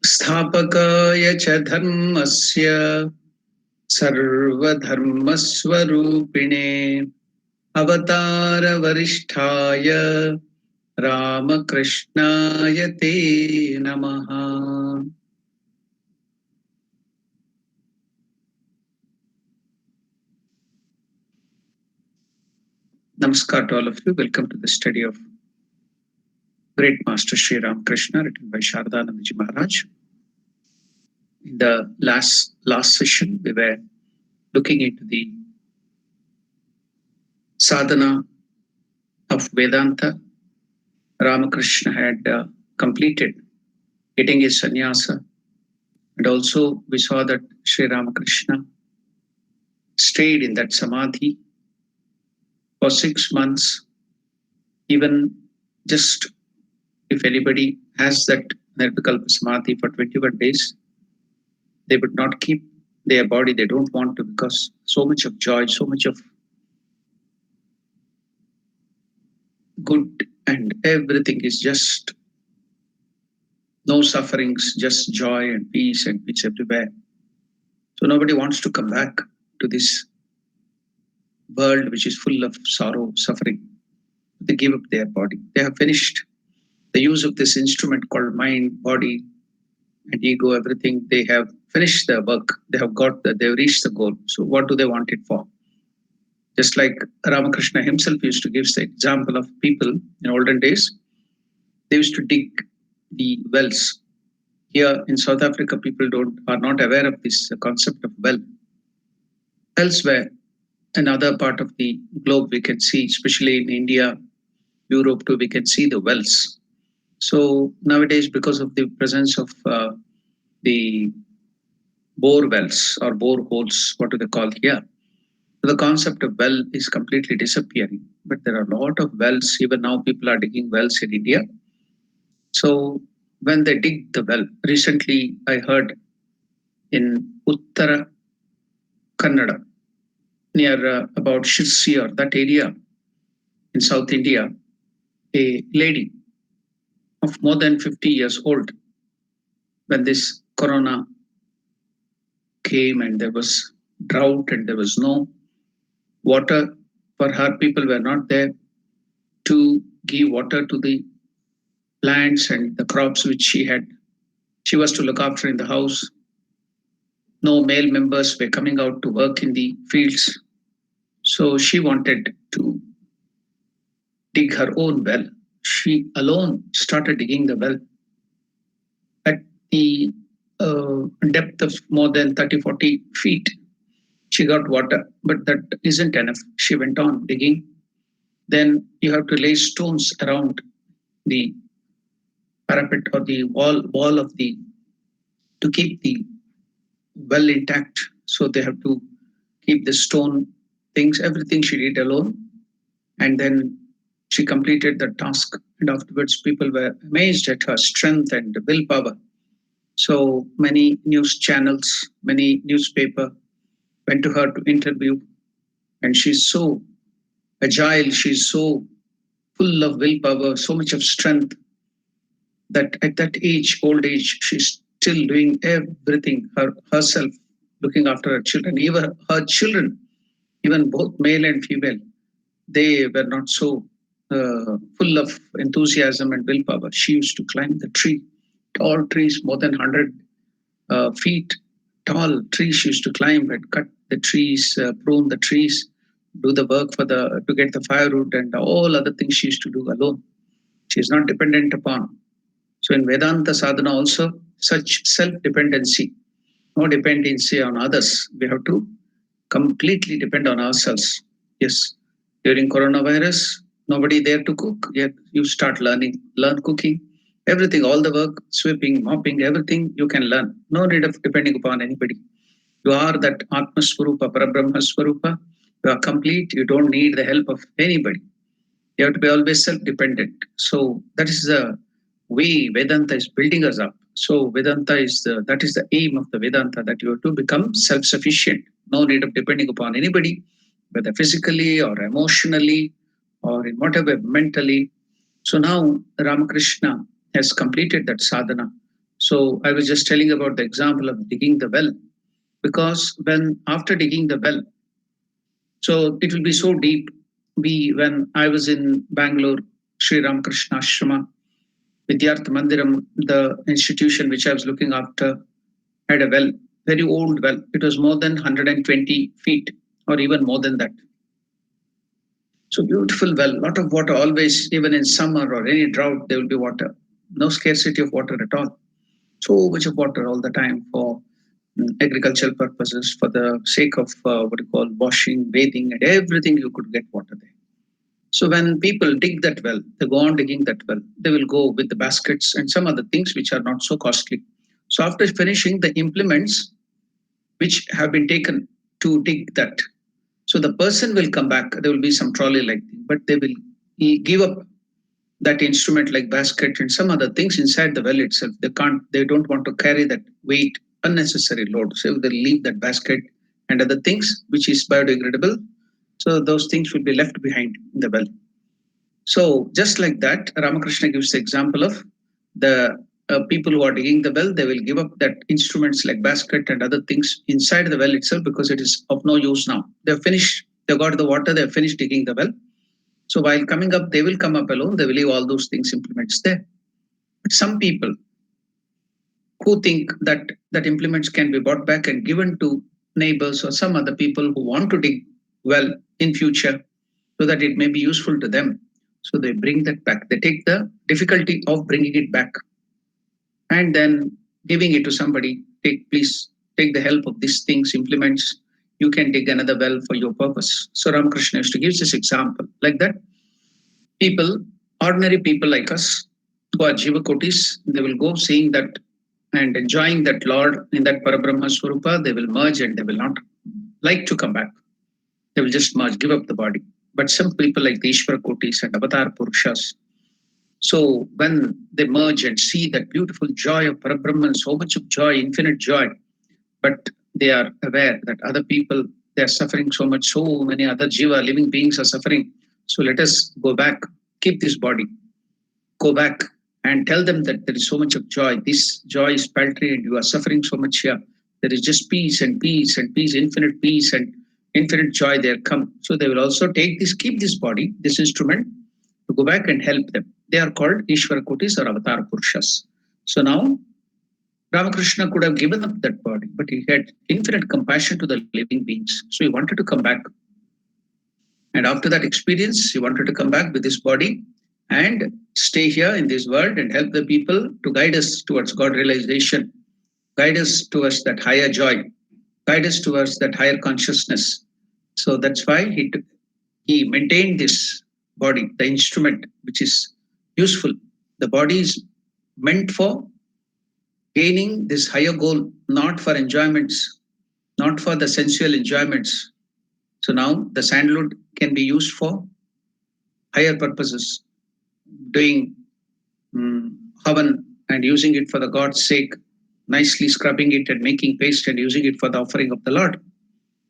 स्थापकाय च धर्मस्य सर्वधर्मस्वरूपिणे अवतारवरिष्ठाय रामकृष्णाय ते नमः. Namaskar to all of you. Welcome to the study of great Master Sri Ramakrishna, written by Shardanandaji Maharaj. In the last session, we were looking into the sadhana of Vedanta. Ramakrishna had completed getting his sannyasa, and also we saw that Sri Ramakrishna stayed in that samadhi for 6 months. Even just if anybody has that Nirvikalpa samadhi for 21 days, they would not keep their body. They don't want to, because so much of joy, so much of good, and everything is just no sufferings, just joy and peace and peace everywhere. So nobody wants to come back to this world which is full of sorrow, suffering. They give up their body. They have finished the use of this instrument called mind, body, and ego, everything. They have finished their work. They've reached the goal. So what do they want it for? Just like Ramakrishna himself used to give the example of people in olden days, they used to dig the wells. Here in South Africa, people are not aware of this concept of well. Elsewhere, another part of the globe, we can see, especially in India, Europe too, we can see the wells. So nowadays, because of the presence of the bore wells or bore holes, what do they call here? The concept of well is completely disappearing. But there are a lot of wells. Even now, people are digging wells in India. So when they dig the well, recently I heard in Uttara Kannada, near about Shirsi or that area in South India, a lady of more than 50 years old, when this corona came and there was drought and there was no water for her, people were not there to give water to the plants and the crops which she was to look after in the house. No male members were coming out to work in the fields. So she wanted to dig her own well. She alone started digging the well at the depth of more than 30, 40 feet. She got water, but that isn't enough. She went on digging. Then you have to lay stones around the parapet or the wall of the to keep the well intact. So they have to keep the stone things, everything she did alone. And then she completed the task. And afterwards, people were amazed at her strength and willpower. So many news channels, many newspaper went to her to interview. And she's so agile, she's so full of willpower, so much of strength, that at that age, old age, she's still doing everything herself, looking after her children. Even her children, even both male and female, they were not so full of enthusiasm and willpower. She used to climb the tree, tall trees, more than 100 feet tall trees. She used to climb and cut the trees, prune the trees, do the work to get the firewood and all other things she used to do alone. She is not dependent upon. So in Vedanta sadhana also, such self-dependency, no dependency on others. We have to completely depend on ourselves. Yes, during coronavirus, nobody there to cook, yet you start learn cooking, everything, all the work, sweeping, mopping, everything you can learn. No need of depending upon anybody. You are that Atma Swarupa, Parabrahma Swarupa. You are complete. You don't need the help of anybody. You have to be always self-dependent. So that is the way Vedanta is building us up. So Vedanta that is the aim of the Vedanta, that you have to become self-sufficient. No need of depending upon anybody, whether physically or emotionally or in whatever, mentally. So now Ramakrishna has completed that sadhana. So I was just telling about the example of digging the well, because when after digging the well, so it will be so deep. When I was in Bangalore, Sri Ramakrishna Ashrama, Vidyartha Mandiram, the institution which I was looking after, had a well, very old well. It was more than 120 feet or even more than that. So beautiful well, lot of water always, even in summer or any drought, there will be water. No scarcity of water at all. So much of water all the time for agricultural purposes, for the sake of what you call washing, bathing, and everything you could get water there. So when people dig that well, they go on digging that well. They will go with the baskets and some other things which are not so costly. So after finishing the implements which have been taken to dig that, so the person will come back. There will be some trolley like thing, but they will give up that instrument like basket and some other things inside the well itself. They don't want to carry that weight, unnecessary load. So they leave that basket and other things which is biodegradable. So those things will be left behind in the well. So just like that, Ramakrishna gives the example of the people who are digging the well. They will give up that instruments like basket and other things inside the well itself because it is of no use now. They've finished. They got the water. They've finished digging the well. So while coming up, they will come up alone. They will leave all those things implements there. But some people who think that implements can be bought back and given to neighbors or some other people who want to dig well in future so that it may be useful to them. So they bring that back. They take the difficulty of bringing it back and then giving it to somebody. Please take the help of these things, implements. You can dig another well for your purpose. So Ramakrishna used to give this example like that. People, ordinary people like us, who are Jivakotis, they will go seeing that and enjoying that Lord in that Parabrahma Swarupa. They will merge and they will not like to come back. They will just merge, give up the body. But some people like the Ishvara Kotis and Avatar Purushas, so when they merge and see that beautiful joy of Parabrahman, so much of joy, infinite joy, but they are aware that other people, they are suffering so much, so many other jiva, living beings are suffering. So let us go back, keep this body, go back and tell them that there is so much of joy. This joy is paltry and you are suffering so much here. There is just peace and peace and peace, infinite peace and infinite joy there come. So they will also take this, keep this body, this instrument, to go back and help them. They are called Ishvara Kotis or Avatar Purushas. So now Ramakrishna could have given up that body, but he had infinite compassion to the living beings. So he wanted to come back. And after that experience, he wanted to come back with this body and stay here in this world and help the people to guide us towards God realization, guide us towards that higher joy, guide us towards that higher consciousness. So that's why he maintained this body, the instrument which is useful. The body is meant for gaining this higher goal, not for enjoyments, not for the sensual enjoyments. So now the sandalwood can be used for higher purposes, doing havan and using it for the God's sake, nicely scrubbing it and making paste and using it for the offering of the Lord.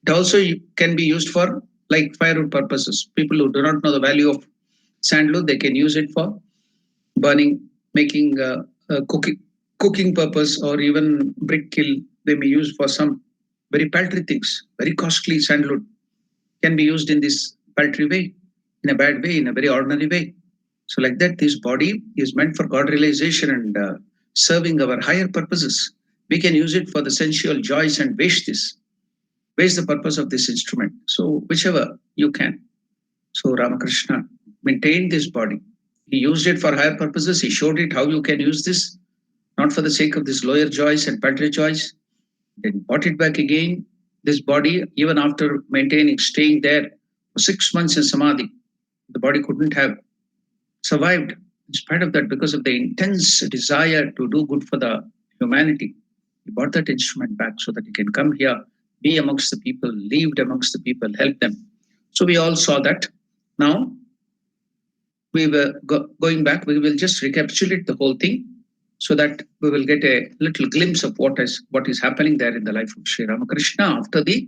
It also can be used for like firewood purposes. People who do not know the value of sandalwood, they can use it for burning, making cooking purpose, or even brick kiln. They may use for some very paltry things. Very costly sandalwood can be used in this paltry way, in a bad way, in a very ordinary way. So like that, this body is meant for God realization and serving our higher purposes. We can use it for the sensual joys and waste this. Waste the purpose of this instrument. So whichever you can. So Ramakrishna maintained this body. He used it for higher purposes. He showed it how you can use this, not for the sake of this lower joys and paltry joys. Then brought it back again. This body, even after maintaining, staying there for 6 months in Samadhi, the body couldn't have survived in spite of that because of the intense desire to do good for the humanity. He brought that instrument back so that he can come here, be amongst the people, lived amongst the people, help them. So we all saw that. Now we were going back, we will just recapitulate the whole thing so that we will get a little glimpse of what is happening there in the life of Sri Ramakrishna after the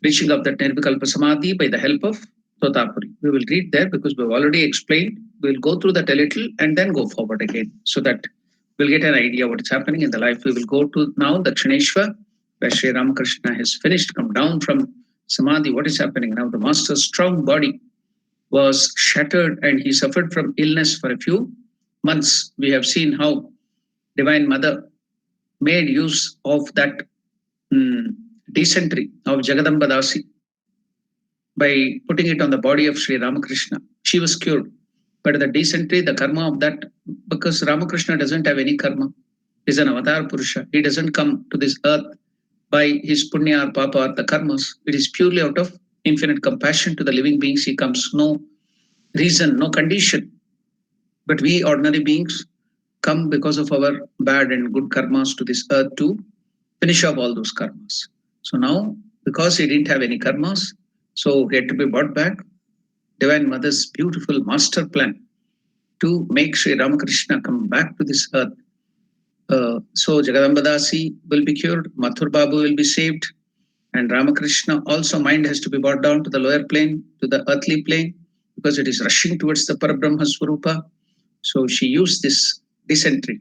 reaching of that Nirvikalpa Samadhi by the help of Totapuri. We will read there because we've already explained. We'll go through that a little and then go forward again so that we'll get an idea what is happening in the life. We will go to now Dakshineshwar, where Sri Ramakrishna has finished, come down from Samadhi. What is happening now? The master's strong body was shattered and he suffered from illness for a few months. We have seen how Divine Mother made use of that dysentery of Jagadamba Dasi. by putting it on the body of Sri Ramakrishna. She was cured. But the dysentery, the karma of that, because Ramakrishna doesn't have any karma, he's an avatar Purusha. He doesn't come to this earth by his punya or papa or the karmas. It is purely out of infinite compassion to the living beings. He comes, no reason, no condition. But we ordinary beings come because of our bad and good karmas to this earth to finish off all those karmas. So now, because he didn't have any karmas, so he had to be brought back. Divine Mother's beautiful master plan to make Sri Ramakrishna come back to this earth. So Jagadambadasi will be cured, Mathur Babu will be saved, and Ramakrishna also mind has to be brought down to the lower plane, to the earthly plane, because it is rushing towards the Parabrahma Swarupa. So she used this dysentery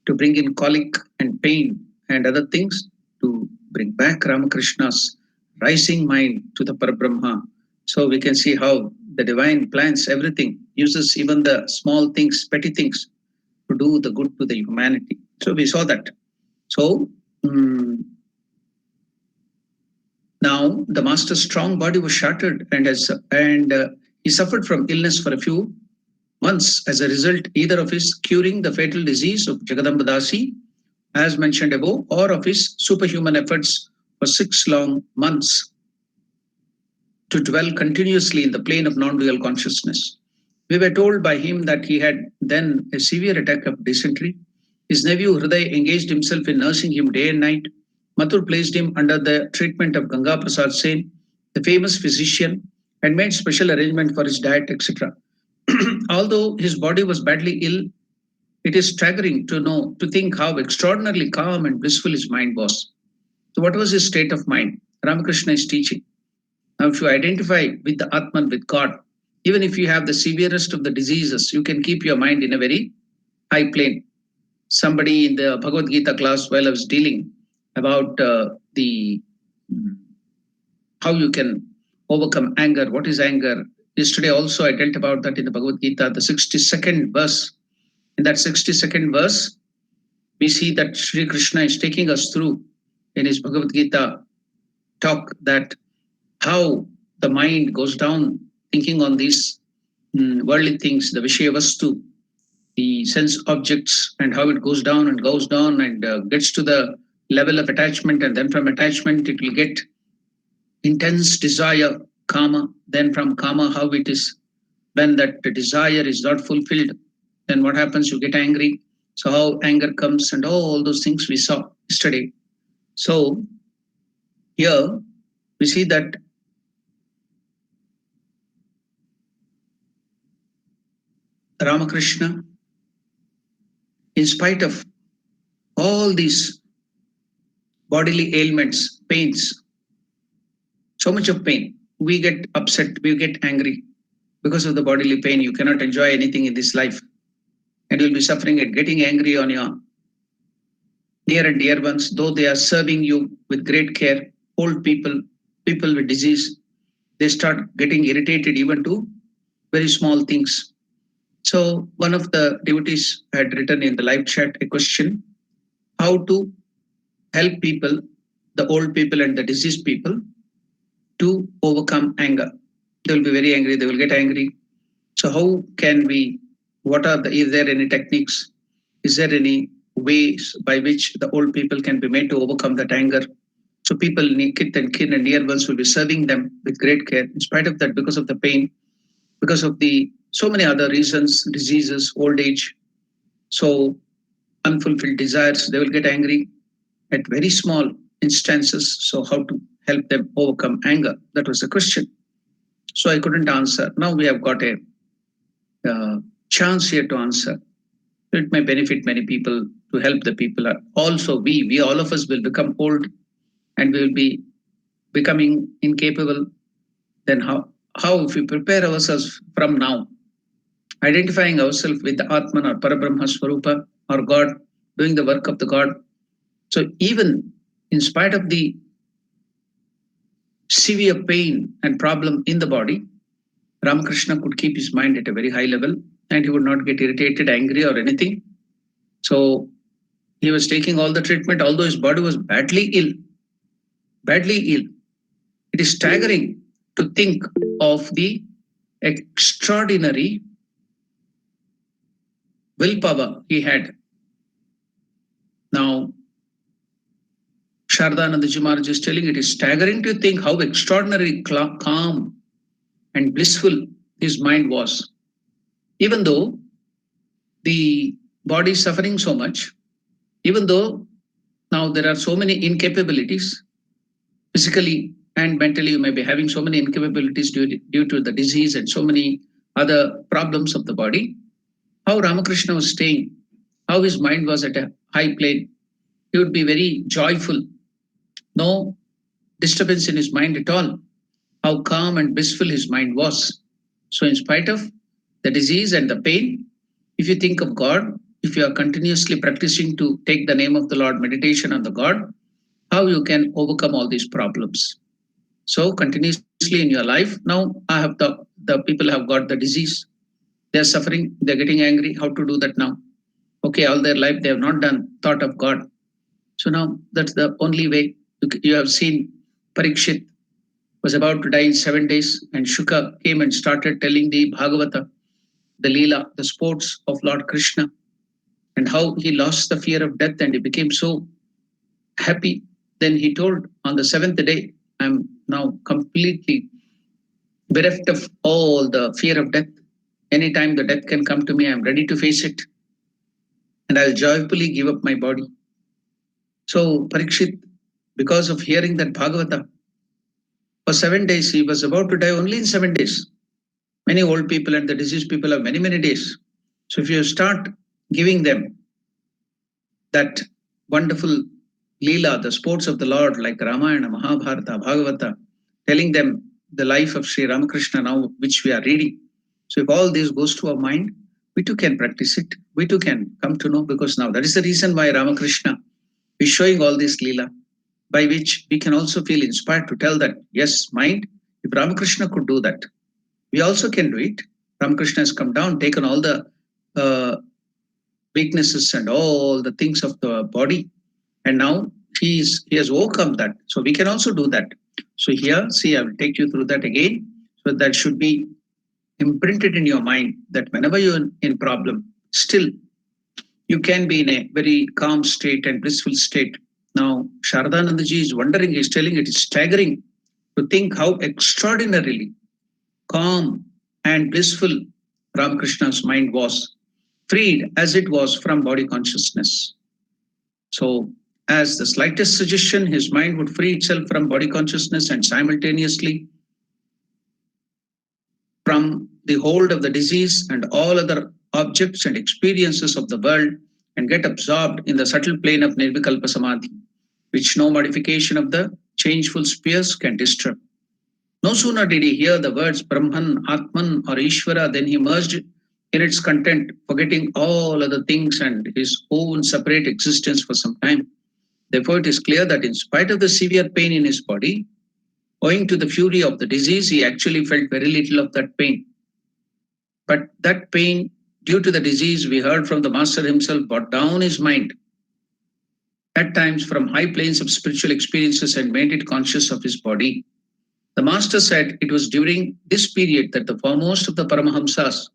to bring in colic and pain and other things to bring back Ramakrishna's rising mind to the Parabrahma. So we can see how the divine plans everything, uses even the small things, petty things, to do the good to the humanity. So we saw that. So now the master's strong body was shattered, and he suffered from illness for a few months as a result either of his curing the fatal disease of Jagadambadasi, as mentioned above, or of his superhuman efforts for 6 long months to dwell continuously in the plane of non-dual consciousness. We were told by him that he had then a severe attack of dysentery. His nephew Hriday engaged himself in nursing him day and night. Mathur placed him under the treatment of Ganga Prasad Sen, the famous physician, and made special arrangement for his diet, etc. Although his body was badly ill, it is staggering to think how extraordinarily calm and blissful his mind was. So what was his state of mind? Ramakrishna is teaching. Now, if you identify with the Atman, with God, even if you have the severest of the diseases, you can keep your mind in a very high plane. Somebody in the Bhagavad Gita class, while I was dealing about how you can overcome anger, what is anger? Yesterday also I dealt about that in the Bhagavad Gita, the 62nd verse. In that 62nd verse, we see that Sri Krishna is taking us through in his Bhagavad Gita talk that how the mind goes down thinking on these worldly things, the Vishaya Vastu, the sense objects, and how it goes down and gets to the level of attachment, and then from attachment it will get intense desire, kama, then from kama how it is when that desire is not fulfilled, then what happens? You get angry. So how anger comes and all those things we saw yesterday. So here we see that Ramakrishna, in spite of all these bodily ailments, pains, so much of pain, we get upset, we get angry because of the bodily pain. You cannot enjoy anything in this life, and you'll be suffering and getting angry on your near and dear ones, though they are serving you with great care. Old people, people with disease, they start getting irritated even to very small things. So one of the devotees had written in the live chat a question, how to help people, the old people and the diseased people, to overcome anger. They will be very angry, they will get angry. So how can we, is there any techniques? Is there any ways by which the old people can be made to overcome that anger? So people, kith and kin and near ones will be serving them with great care. In spite of that, because of the pain, because of the so many other reasons, diseases, old age, so unfulfilled desires, they will get angry at very small instances. So how to help them overcome anger? That was the question. So I couldn't answer. Now we have got a chance here to answer. It may benefit many people to help the people. Also, we all of us will become old and we will be becoming incapable. Then how if we prepare ourselves from now, identifying ourselves with the Atman or Parabrahma Swarupa or God, doing the work of the God. So even in spite of the severe pain and problem in the body, Ramakrishna could keep his mind at a very high level and he would not get irritated, angry or anything. So he was taking all the treatment, although his body was badly ill. Badly ill. It is staggering to think of the extraordinary willpower he had. Now, Shardanandaji Maharaj is telling it is staggering to think how extraordinary, calm, and blissful his mind was. Even though the body is suffering so much, even though now there are so many incapabilities, physically and mentally, you may be having so many incapabilities due to the disease and so many other problems of the body. How Ramakrishna was staying, how his mind was at a high plane. He would be very joyful, no disturbance in his mind at all. How calm and blissful his mind was. So, in spite of the disease and the pain, if you think of God, if you are continuously practicing to take the name of the Lord, meditation on the God, how you can overcome all these problems. So, continuously in your life, now I have the people have got the disease, they are suffering, they're getting angry. How to do that now? Okay, all their life they have not done thought of God. So now that's the only way. You have seen Parikshit was about to die in 7 days, and Shuka came and started telling the Bhagavata, the Leela, the sports of Lord Krishna, and how he lost the fear of death and he became so happy. Then he told on the seventh day, I'm now completely bereft of all the fear of death. Anytime the death can come to me, I'm ready to face it, and I'll joyfully give up my body. So Parikshit, because of hearing that Bhagavata, for 7 days, he was about to die only in 7 days. Many old people and the diseased people have many, many days. So if you start giving them that wonderful Leela, the sports of the Lord, like Ramayana, Mahabharata, Bhagavata, telling them the life of Sri Ramakrishna now, which we are reading. So if all this goes to our mind, we too can practice it. We too can come to know, because now that is the reason why Ramakrishna is showing all this Leela, by which we can also feel inspired to tell that, yes, mind, if Ramakrishna could do that, we also can do it. Ramakrishna has come down, taken all the weaknesses and all the things of the body, and now he has overcome that. So we can also do that. So here, see, I will take you through that again. So that should be imprinted in your mind, that whenever you're in problem, still you can be in a very calm state and blissful state. Now, Sharadanandaji is wondering, he's telling it is staggering to think how extraordinarily calm and blissful Ramakrishna's mind was, freed as it was from body consciousness. So, as the slightest suggestion, his mind would free itself from body consciousness and simultaneously from the hold of the disease and all other objects and experiences of the world, and get absorbed in the subtle plane of Nirvikalpa Samadhi, which no modification of the changeful spheres can disturb. No sooner did he hear the words Brahman, Atman, or Ishvara, than he merged in its content, forgetting all other things and his own separate existence for some time. Therefore, it is clear that in spite of the severe pain in his body, owing to the fury of the disease, he actually felt very little of that pain. But that pain, due to the disease, we heard from the Master himself, brought down his mind at times from high planes of spiritual experiences and made it conscious of his body. The Master said it was during this period that the foremost of the Paramahamsas,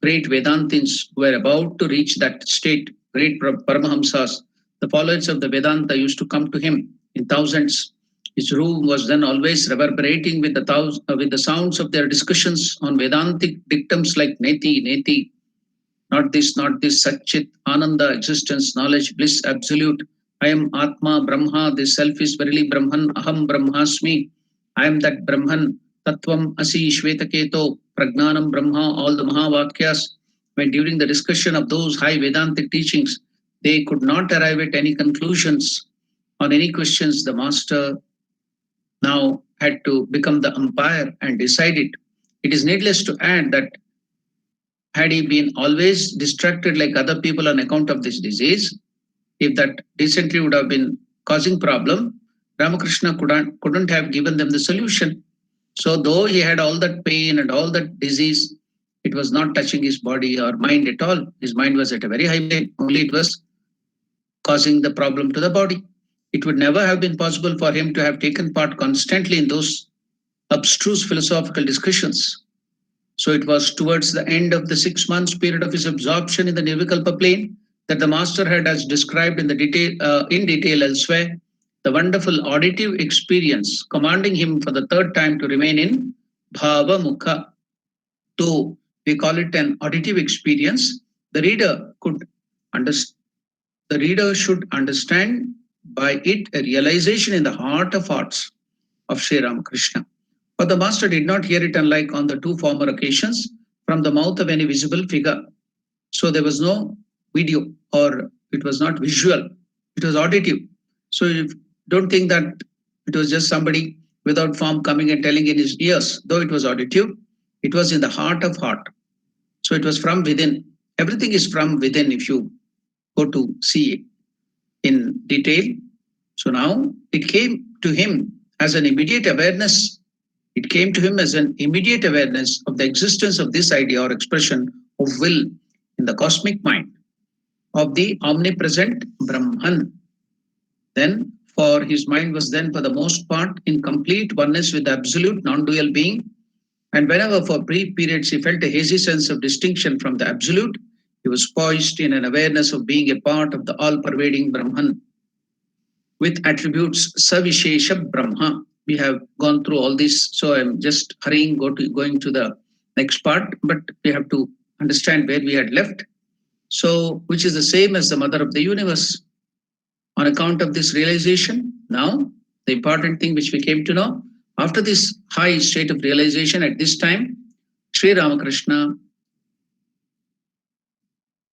great Vedantins who were about to reach that state, great Paramahamsas, the followers of the Vedanta used to come to him in thousands. His room was then always reverberating with the sounds of their discussions on Vedantic dictums like Neti, Neti, not this, Satchit, Ananda, existence, knowledge, bliss, absolute. I am Atma, Brahma, this self is verily Brahman, Aham Brahmasmi. I am that Brahman, Tattvam, Asi, Shvetaketo, Pragnanam, Brahma, all the Mahavakyas. When during the discussion of those high Vedantic teachings, they could not arrive at any conclusions on any questions, the Master now had to become the umpire and decide it. It is needless to add that had he been always distracted like other people on account of this disease, if that dysentery would have been causing problem, Ramakrishna couldn't have given them the solution. So though he had all that pain and all that disease, it was not touching his body or mind at all. His mind was at a very high plane, only it was causing the problem to the body. It would never have been possible for him to have taken part constantly in those abstruse philosophical discussions. So it was towards the end of the 6 months period of his absorption in the Nirvikalpa plane that the master had, as described in detail elsewhere, the wonderful auditive experience, commanding him for the third time to remain in Bhava Mukha. Though we call it an auditive experience, the reader could understand. The reader should understand by it a realization in the heart of hearts of Sri Ramakrishna. But the master did not hear it, unlike on the two former occasions, from the mouth of any visible figure. So there was no video, or it was not visual, it was auditive. So you don't think that it was just somebody without form coming and telling in his ears. Though it was auditive, it was in the heart of heart. So it was from within. Everything is from within if you go to see it in detail. So now it came to him as an immediate awareness. It came to him as an immediate awareness of the existence of this idea or expression of will in the cosmic mind of the omnipresent Brahman. Then, for his mind was then for the most part in complete oneness with the absolute non-dual being, and whenever for brief periods he felt a hazy sense of distinction from the absolute, he was poised in an awareness of being a part of the all-pervading Brahman with attributes Savishesha Brahma. We have gone through all this, so I'm just hurrying, going to the next part, but we have to understand where we had left. So, which is the same as the mother of the universe. On account of this realization, now the important thing which we came to know, after this high state of realization at this time, Sri Ramakrishna,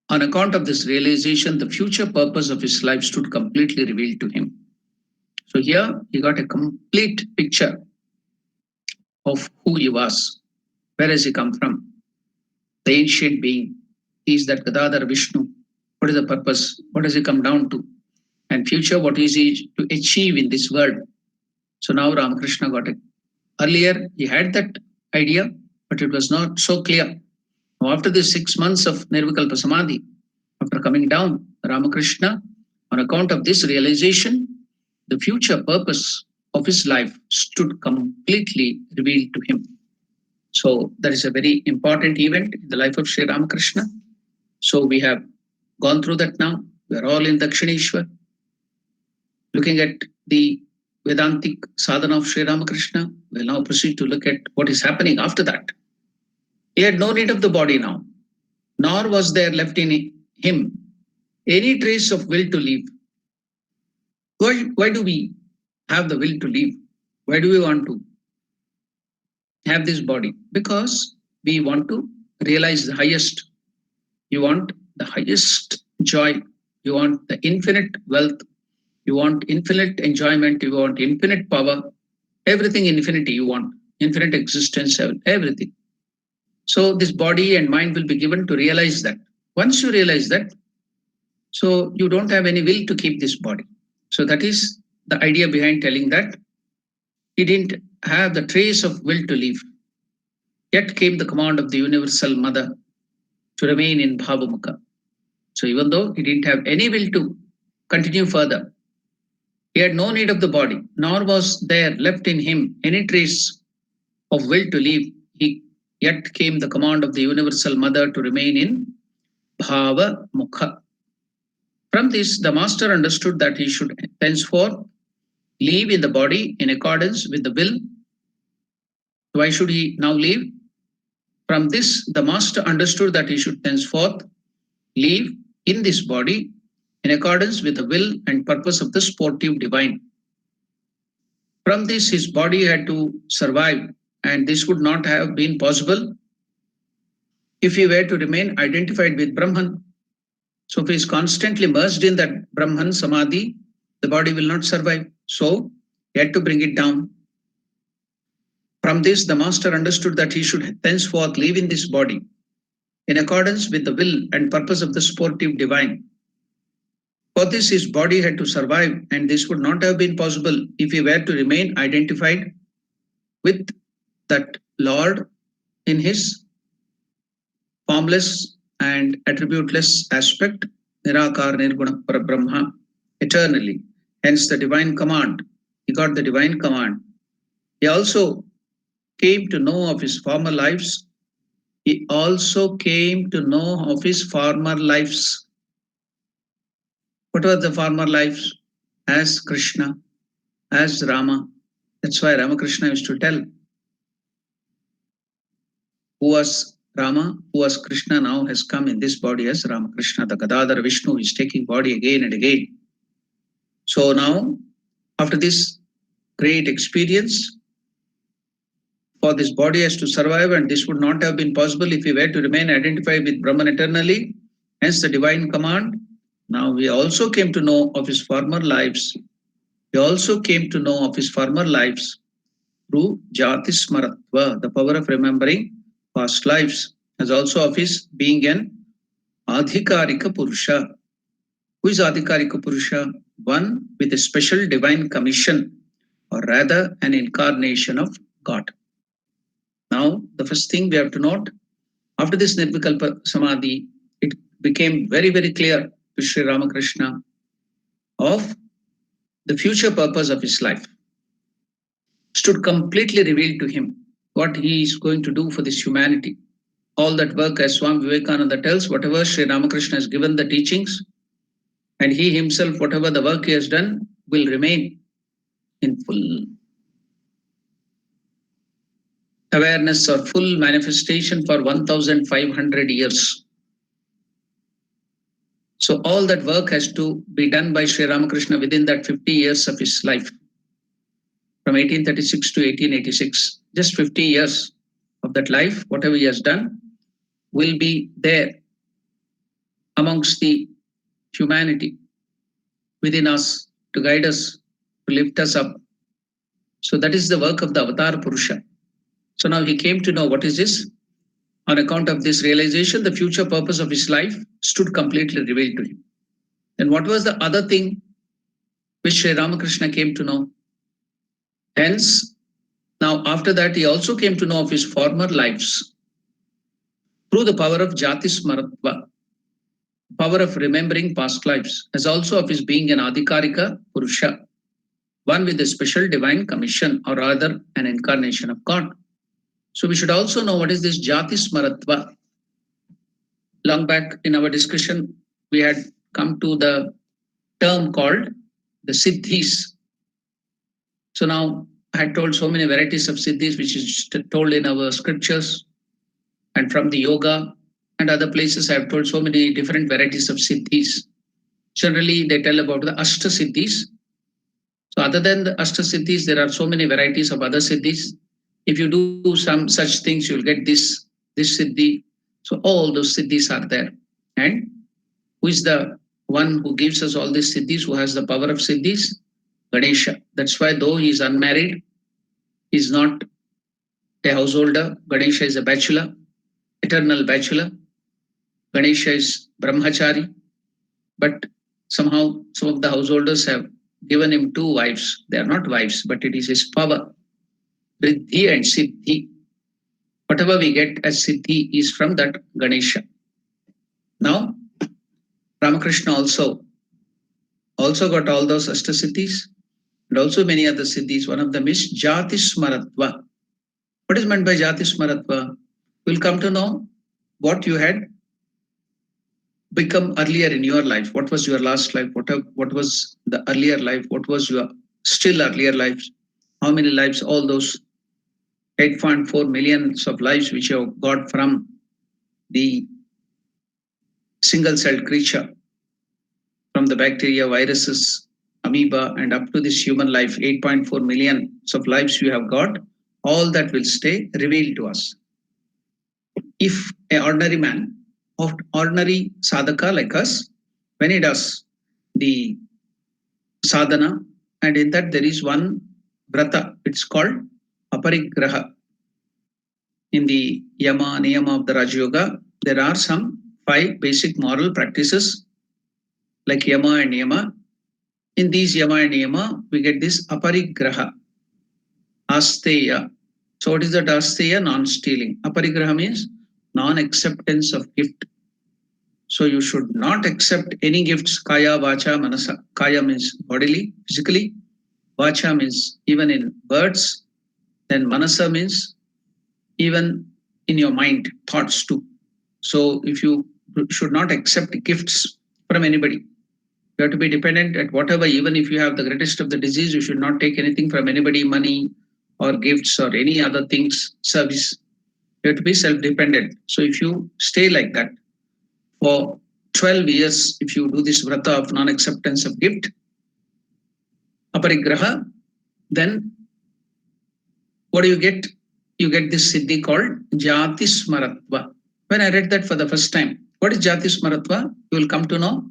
on account of this realization, the future purpose of his life stood completely revealed to him. So here he got a complete picture of who he was. Where has he come from? The ancient being. He is that Gadadhar Vishnu. What is the purpose? What does he come down to? And future, what is he to achieve in this world? So now Ramakrishna got it. Earlier, he had that idea, but it was not so clear. Now, after the 6 months of Nirvikalpa Samadhi, after coming down, Ramakrishna, on account of this realization, the future purpose of his life stood completely revealed to him. So that is a very important event in the life of Sri Ramakrishna. So we have gone through that now. We are all in Dakshineshwar, looking at the Vedantic sadhana of Sri Ramakrishna. We'll now proceed to look at what is happening after that. He had no need of the body now, nor was there left in him any trace of will to live. Why do we have the will to live? Why do we want to have this body? Because we want to realize the highest. You want the highest joy. You want the infinite wealth. You want infinite enjoyment. You want infinite power. Everything infinity you want. Infinite existence, everything. So this body and mind will be given to realize that. Once you realize that, so you don't have any will to keep this body. So that is the idea behind telling that he didn't have the trace of will to live. Yet came the command of the universal mother to remain in Bhavamukha. So even though he didn't have any will to continue further, he had no need of the body, nor was there left in him any trace of will to live. Yet came the command of the universal mother to remain in Bhava Mukha. From this, the master understood that he should thenceforth live in the body in accordance with the will. Why should he now live? From this, the master understood that he should thenceforth live in this body in accordance with the will and purpose of the sportive divine. From this, his body had to survive, and this would not have been possible if he were to remain identified with Brahman. So if he is constantly merged in that Brahman Samadhi, the body will not survive. So he had to bring it down. From this, the master understood that he should thenceforth live in this body in accordance with the will and purpose of the sportive divine. For this, his body had to survive, and this would not have been possible if he were to remain identified with that Lord in his formless and attributeless aspect, Nirakar Nirguna Parabrahma, eternally. Hence the divine command. He got the divine command. He also came to know of his former lives, he also came to know of his former lives. What were the former lives? As Krishna, as Rama. That's why Ramakrishna used to tell who was Rama, who was Krishna, now has come in this body as Ramakrishna. The Gadadhar Vishnu is taking body again and again. So now, after this great experience, for this body has to survive, and this would not have been possible if we were to remain identified with Brahman eternally. Hence the divine command. Now we also came to know of his former lives. We also came to know of his former lives through Jati Smaratva, the power of remembering past lives, as also of his being an Adhikarika Purusha. Who is Adhikarika Purusha? One with a special divine commission, or rather an incarnation of God. Now, the first thing we have to note, after this Nirvikalpa Samadhi, it became very, very clear to Sri Ramakrishna of the future purpose of his life. Stood completely revealed to him what he is going to do for this humanity. All that work, as Swami Vivekananda tells, whatever Sri Ramakrishna has given the teachings, and he himself, whatever the work he has done, will remain in full awareness or full manifestation for 1500 years. So all that work has to be done by Sri Ramakrishna within that 50 years of his life, from 1836 to 1886. Just 50 years of that life, whatever he has done, will be there amongst the humanity, within us, to guide us, to lift us up. So that is the work of the Avatar Purusha. So now he came to know what is this. On account of this realization, the future purpose of his life stood completely revealed to him. And what was the other thing which Sri Ramakrishna came to know? Hence, now after that, he also came to know of his former lives through the power of Jati Smaratva, power of remembering past lives, as also of his being an Adhikarika Purusha, one with a special divine commission, or rather an incarnation of God. So we should also know what is this Jati Smaratva. Long back in our discussion, we had come to the term called the Siddhis. So now I had told so many varieties of Siddhis, which is told in our scriptures, and from the yoga and other places, I have told so many different varieties of Siddhis. Generally, they tell about the Ashta Siddhis. So other than the Ashta Siddhis, there are so many varieties of other Siddhis. If you do some such things, you'll get this Siddhi. So all those Siddhis are there. And who is the one who gives us all these Siddhis, who has the power of Siddhis? Ganesha. That's why though he is unmarried, he is not a householder. Ganesha is a bachelor, eternal bachelor. Ganesha is brahmachari. But somehow some of the householders have given him two wives. They are not wives, but it is his power. Riddhi and Siddhi. Whatever we get as Siddhi is from that Ganesha. Now, Ramakrishna also got all those Ashtasiddhis and also many other Siddhis. One of them is Jati Smaratva. What is meant by Jati Smaratva? We'll come to know what you had become earlier in your life. What was your last life? What was the earlier life? What was your still earlier life? How many lives? All those 8.4 millions of lives which you have got from the single-celled creature, from the bacteria, viruses, amoeba, and up to this human life, 8.4 millions of lives you have got, all that will stay revealed to us. If an ordinary man, ordinary sadhaka like us, when he does the sadhana, and in that there is one vrata, it's called aparigraha. In the yama, niyama of the Raja Yoga, there are some 5 basic moral practices like yama and niyama. In these yama and niyama, we get this aparigraha, asteya. So what is that asteya? Non-stealing. Aparigraha means non-acceptance of gift. So you should not accept any gifts, kaya, vacha, manasa. Kaya means bodily, physically. Vacha means even in words. Then manasa means even in your mind, thoughts too. So if you should not accept gifts from anybody, you have to be dependent at whatever, even if you have the greatest of the disease, you should not take anything from anybody, money or gifts or any other things, service. You have to be self-dependent. So if you stay like that for 12 years, if you do this vrata of non-acceptance of gift, aparigraha, then what do you get? You get this siddhi called jati smaratva. When I read that for the first time, what is jati smaratva? You will come to know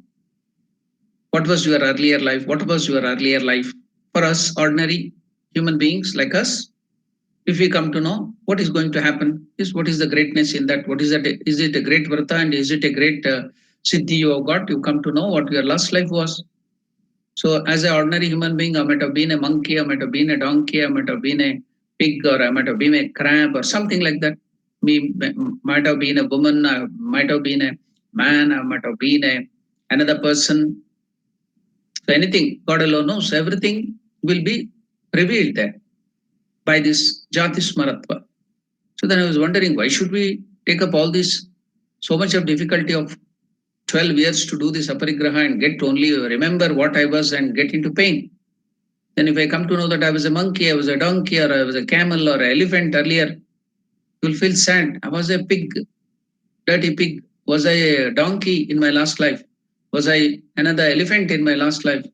what was your earlier life, what was your earlier life. For us, ordinary human beings like us, if we come to know what is going to happen, is what is the greatness in that, what is that, is it a great vrata and is it a great siddhi you have got, you come to know what your last life was. So as an ordinary human being, I might have been a monkey, I might have been a donkey, I might have been a pig, or I might have been a crab or something like that. Me might have been a woman, I might have been a man, I might have been another person. So anything, God alone knows, everything will be revealed there by this jati smaratva. So then I was wondering, why should we take up all this, so much of difficulty of 12 years to do this aparigraha and get only remember what I was and get into pain? Then if I come to know that I was a monkey, I was a donkey, or I was a camel or an elephant earlier, you'll feel sad. I was a pig, dirty pig. Was I a donkey in my last life? Was I another elephant in my last life?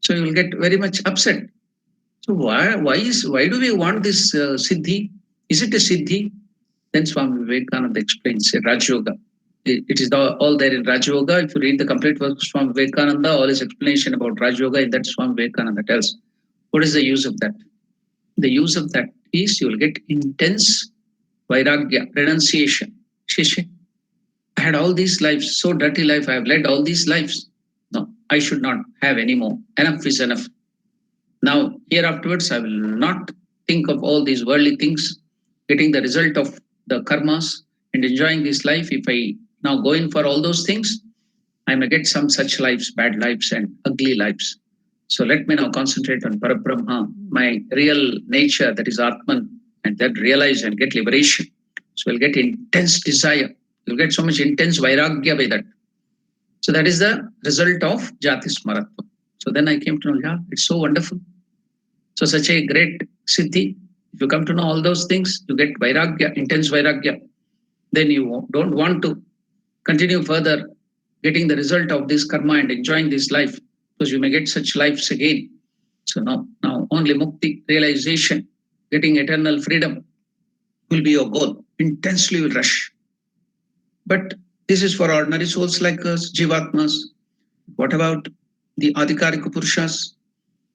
So you will get very much upset. So why do we want this siddhi? Is it a siddhi? Then Swami Vivekananda explains Raj Yoga. It is all there in Raj Yoga. If you read the complete work of Swami Vivekananda, all his explanation about Raj Yoga, in that Swami Vivekananda tells what is the use of that. The use of that is you will get intense vairagya, renunciation. Shishi, I had all these lives, so dirty life, I have led all these lives. No, I should not have any more. Enough is enough. Now, here afterwards, I will not think of all these worldly things, getting the result of the karmas and enjoying this life. If I now go in for all those things, I may get some such lives, bad lives and ugly lives. So let me now concentrate on Parabrahma, my real nature, that is Atman, and then realize and get liberation. So we'll get intense desire. You'll get so much intense vairagya by that. So that is the result of Jati Smaratva. So then I came to know, yeah, it's so wonderful. So such a great siddhi. If you come to know all those things, you get vairagya, intense vairagya. Then you don't want to continue further getting the result of this karma and enjoying this life, because you may get such lives again. So now only mukti, realization, getting eternal freedom will be your goal. Intensely will rush. But this is for ordinary souls like us, jivatmas. What about the adhikarika purushas?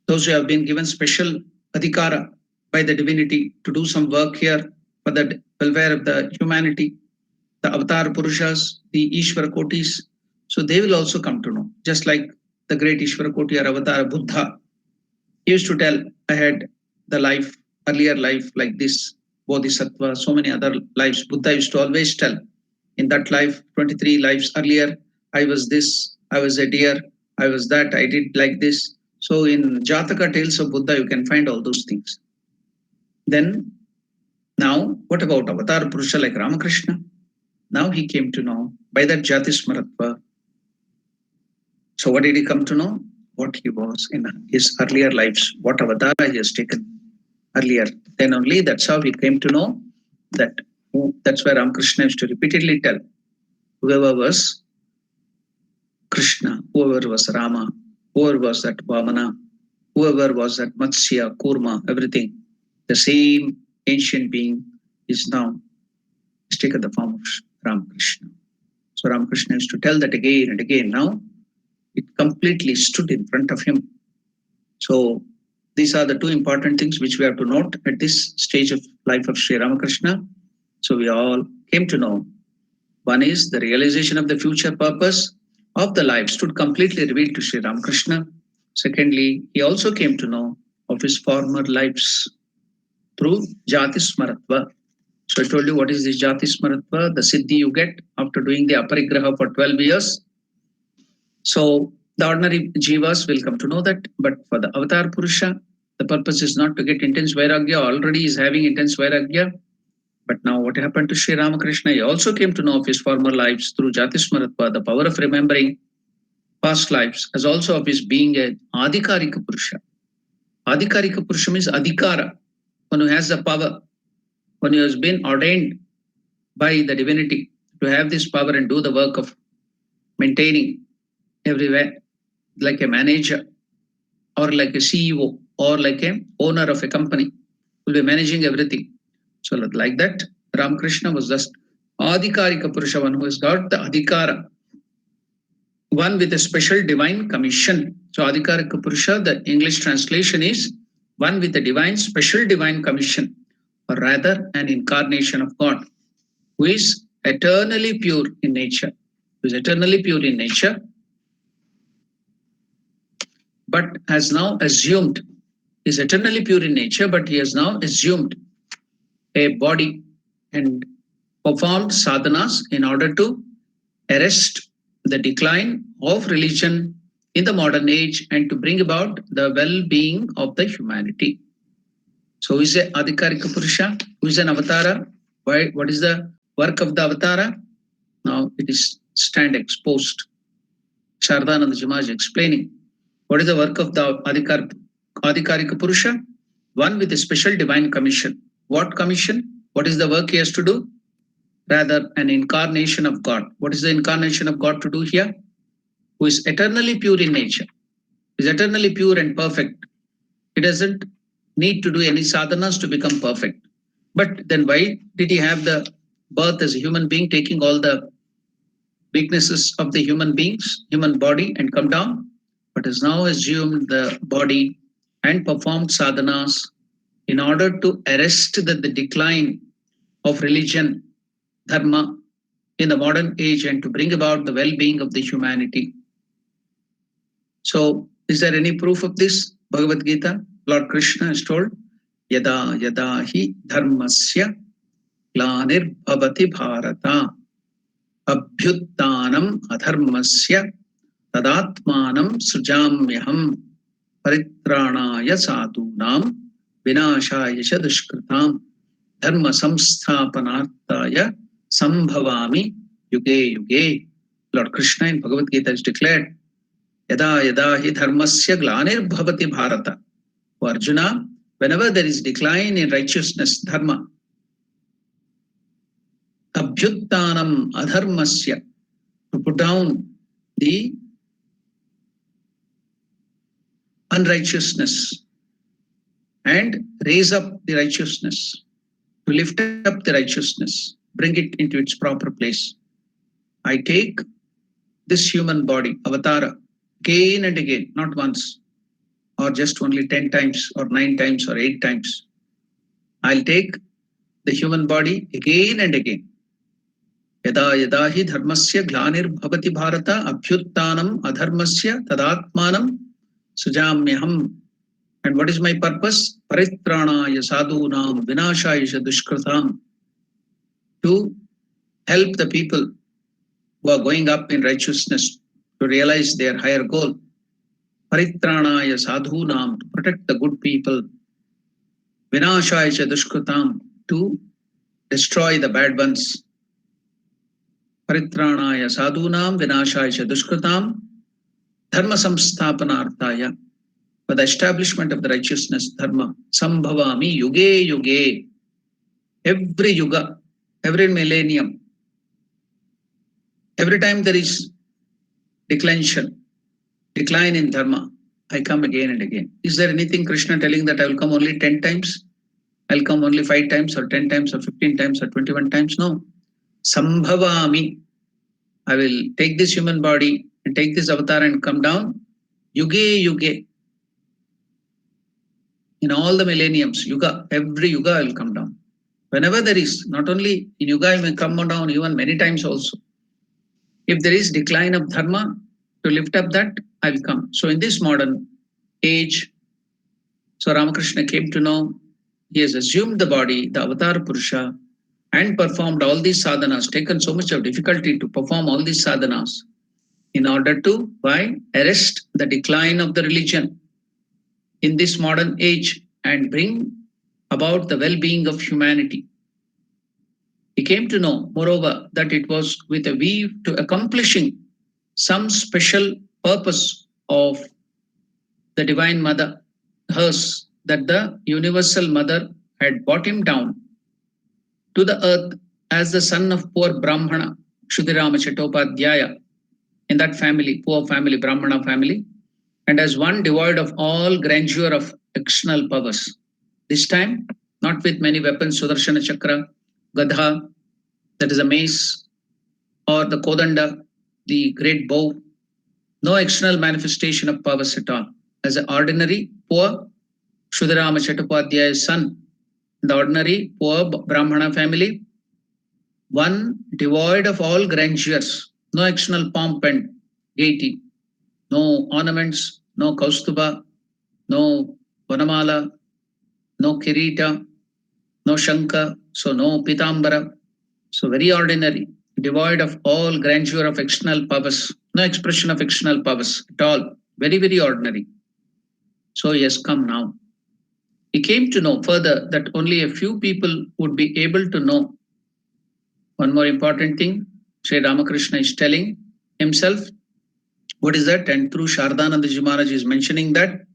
Those who have been given special adhikara by the divinity to do some work here for the welfare of the humanity, the avatar purushas, the Ishvara kotis. So they will also come to know, just like the great Ishvara koti or avatar Buddha. He used to tell, I had the life, earlier life like this, Bodhisattva, so many other lives. Buddha used to always tell, in that life, 23 lives earlier, I was this, I was a deer, I was that, I did like this. So in Jataka tales of Buddha, you can find all those things. Then, now, what about Avatar Purusha like Ramakrishna? Now he came to know by that Jati Smaratva. So what did he come to know? What he was in his earlier lives, what avatar he has taken earlier. Then only that's how he came to know that. That's why Ramakrishna used to repeatedly tell, whoever was Krishna, whoever was Rama, whoever was that Vamana, whoever was that Matsya, Kurma, everything, the same ancient being is now has taken the form of Ramakrishna. So Ramakrishna used to tell that again and again. Now it completely stood in front of him. So these are the two important things which we have to note at this stage of life of Sri Ramakrishna. So we all came to know. One is the realization of the future purpose of the life stood completely revealed to Sri Ramakrishna. Secondly, he also came to know of his former lives through Jati Smaratva. So I told you what is this Jati Smaratva, the siddhi you get after doing the aparigraha for 12 years. So the ordinary jivas will come to know that, but for the avatar Purusha, the purpose is not to get intense vairagya, already is having intense vairagya. But now what happened to Sri Ramakrishna? He also came to know of his former lives through Jatismaratva, the power of remembering past lives, as also of his being a Adhikarika Purusha. Adhikarika Purusha means Adhikara, one who has the power, one who has been ordained by the divinity to have this power and do the work of maintaining everywhere, like a manager or like a CEO or like a owner of a company, will be managing everything. So like that, Ramakrishna was just Adhikarika Purusha, one who has got the Adhikara, one with a special divine commission. So Adhikarika Purusha, the English translation is one with a divine, special divine commission, or rather an incarnation of God, who is eternally pure in nature, who is eternally pure in nature, but has now assumed, is eternally pure in nature, but he has now assumed a body and performed sadhanas in order to arrest the decline of religion in the modern age and to bring about the well-being of the humanity. So, who is a Adhikarika Purusha? Who is an avatara? Why? What is the work of the avatara? Now it is stand exposed. Shardananda Jimaj explaining what is the work of the Adhikarika Purusha? One with a special divine commission. What commission? What is the work he has to do? Rather, an incarnation of God. What is the incarnation of God to do here? Who is eternally pure in nature, is eternally pure and perfect. He doesn't need to do any sadhanas to become perfect. But then why did he have the birth as a human being, taking all the weaknesses of the human beings, human body, and come down? But has now assumed the body and performed sadhanas in order to arrest the decline of religion, dharma, in the modern age and to bring about the well-being of the humanity. So, is there any proof of this? Bhagavad Gita, Lord Krishna is told, Yada yada hi dharmasya glanir bhavati bharata abhyuttanam adharmasya tadatmanam sujamyaham paritranaya sadhunam vinashaya dushkritam dharma samsthapanarthaya sambhavami yuge yuge. Lord Krishna in Bhagavad Gita is declared, Yada yada hi dharmasya glanir bhavati bharata. O Arjuna, whenever there is decline in righteousness, dharma, abhyuttanam adharmasya, to put down the unrighteousness and raise up the righteousness, to lift up the righteousness, bring it into its proper place. I take this human body, avatara, again and again, not once, or just only 10 times, or 9 times, or 8 times. I'll take the human body again and again. Yada yada hi dharmasya glanir bhavati bharata abhyuttanam adharmasya tadatmanam sujamyaham. And what is my purpose? Paritranaya sadhunam vinashaya dushkritam. To help the people who are going up in righteousness to realize their higher goal. Paritranaya sadhunam, to protect the good people. Vinashaya dushkritam, to destroy the bad ones. Paritranaya sadhunam vinashaya dushkritam dharma samsthapanarthaya, for the establishment of the righteousness, dharma, sambhavami yuge yuge. Every yuga, every millennium, every time there is decline in dharma, I come again and again. Is there anything Krishna telling that I will come only 10 times? I'll come only 5 times or 10 times or 15 times or 21 times? No. Sambhavami. I will take this human body and take this avatar and come down. Yuge yuge. In all the millenniums, yuga, every yuga I will come down. Whenever there is, not only in yuga, I may come down even many times also. If there is decline of dharma, to lift up that, I will come. So in this modern age, so Ramakrishna came to know, he has assumed the body, the avatar Purusha, and performed all these sadhanas, taken so much of difficulty to perform all these sadhanas in order to, why? Arrest the decline of the religion in this modern age and bring about the well-being of humanity. He came to know, moreover, that it was with a view to accomplishing some special purpose of the Divine Mother, hers, that the Universal Mother had brought him down to the earth as the son of poor Brahmana, Kshudirama Chattopadhyaya, in that family, poor family, Brahmana family, and as one devoid of all grandeur of external powers. This time, not with many weapons, Sudarshana Chakra, Gadha, that is a mace, or the Kodanda, the great bow, no external manifestation of powers at all. As an ordinary, poor Kshudirama Chattopadhyaya's son, the ordinary, poor Brahmana family, one devoid of all grandeurs, no external pomp and gaiety, no ornaments, no kaustuba, no vanamala, no kirita, no shanka, so no pitambara, so very ordinary, devoid of all grandeur of external powers, no expression of external powers at all, very, very ordinary. So he has come now. He came to know further that only a few people would be able to know. One more important thing, Sri Ramakrishna is telling himself. What is that? And through Shardananda Maharaj is mentioning that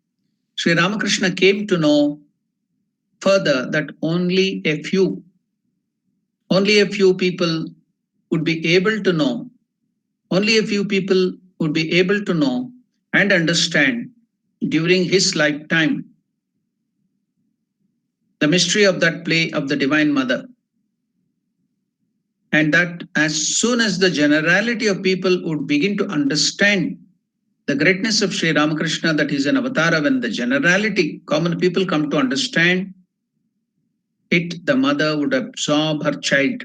Sri Ramakrishna came to know further that only a few people would be able to know, only a few people would be able to know and understand during his lifetime the mystery of that play of the Divine Mother. And that as soon as the generality of people would begin to understand the greatness of Sri Ramakrishna, that is an avatara, when the generality, common people come to understand it, the mother would absorb her child.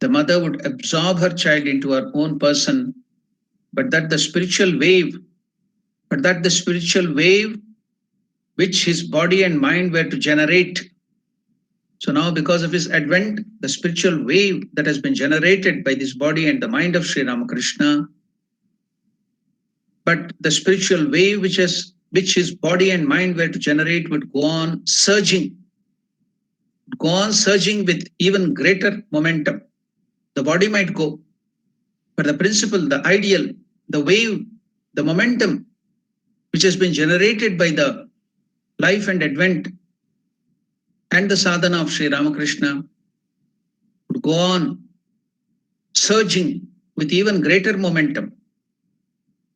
The mother would absorb her child into her own person, but that the spiritual wave which his body and mind were to generate. So now, because of his advent, the spiritual wave that has been generated by this body and the mind of Sri Ramakrishna, but the spiritual wave which his body and mind were to generate would go on surging with even greater momentum. The body might go, but the principle, the ideal, the wave, the momentum which has been generated by the life and advent and the sadhana of Sri Ramakrishna would go on surging with even greater momentum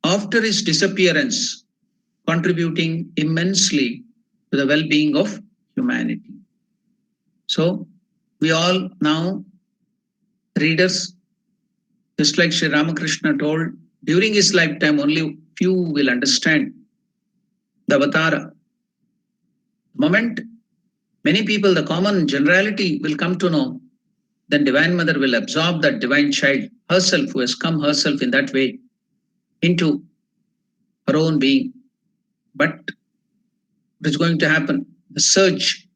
after his disappearance, contributing immensely to the well-being of humanity. So we all now, readers, just like Sri Ramakrishna told, during his lifetime only few will understand the avatara. The moment many people, the common generality will come to know, then Divine Mother will absorb that divine child herself, who has come herself in that way, into her own being. But what is going to happen? The surge,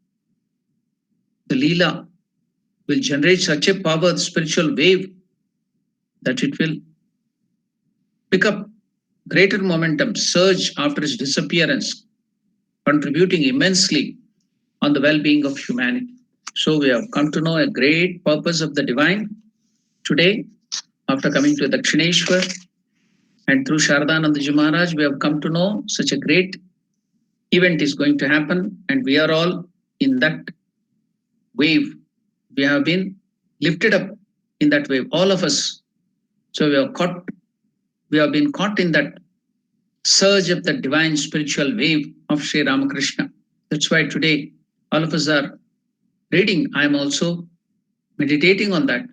the Leela will generate such a power, spiritual wave, that it will pick up greater momentum, surge after its disappearance, contributing immensely on the well-being of humanity. So we have come to know a great purpose of the divine today, after coming to Dakshineshwar, and through Shardananda Maharaj, we have come to know such a great event is going to happen, and we are all in that wave. We have been lifted up in that wave, all of us. So we have been caught in that surge of the divine spiritual wave of Sri Ramakrishna. That's why today all of us are reading. I am also meditating on that.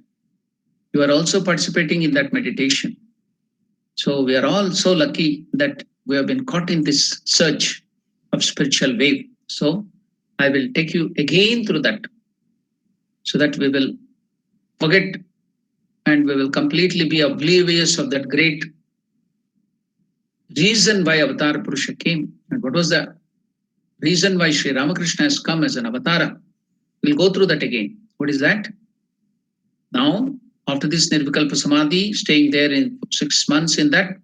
You are also participating in that meditation. So we are all so lucky that we have been caught in this surge of spiritual wave. So I will take you again through that, so that we will forget and we will completely be oblivious of that great reason why Avatar Purusha came. And what was the reason why Sri Ramakrishna has come as an avatara? We'll go through that again. What is that? Now, after this Nirvikalpa Samadhi, staying there in 6 months in that,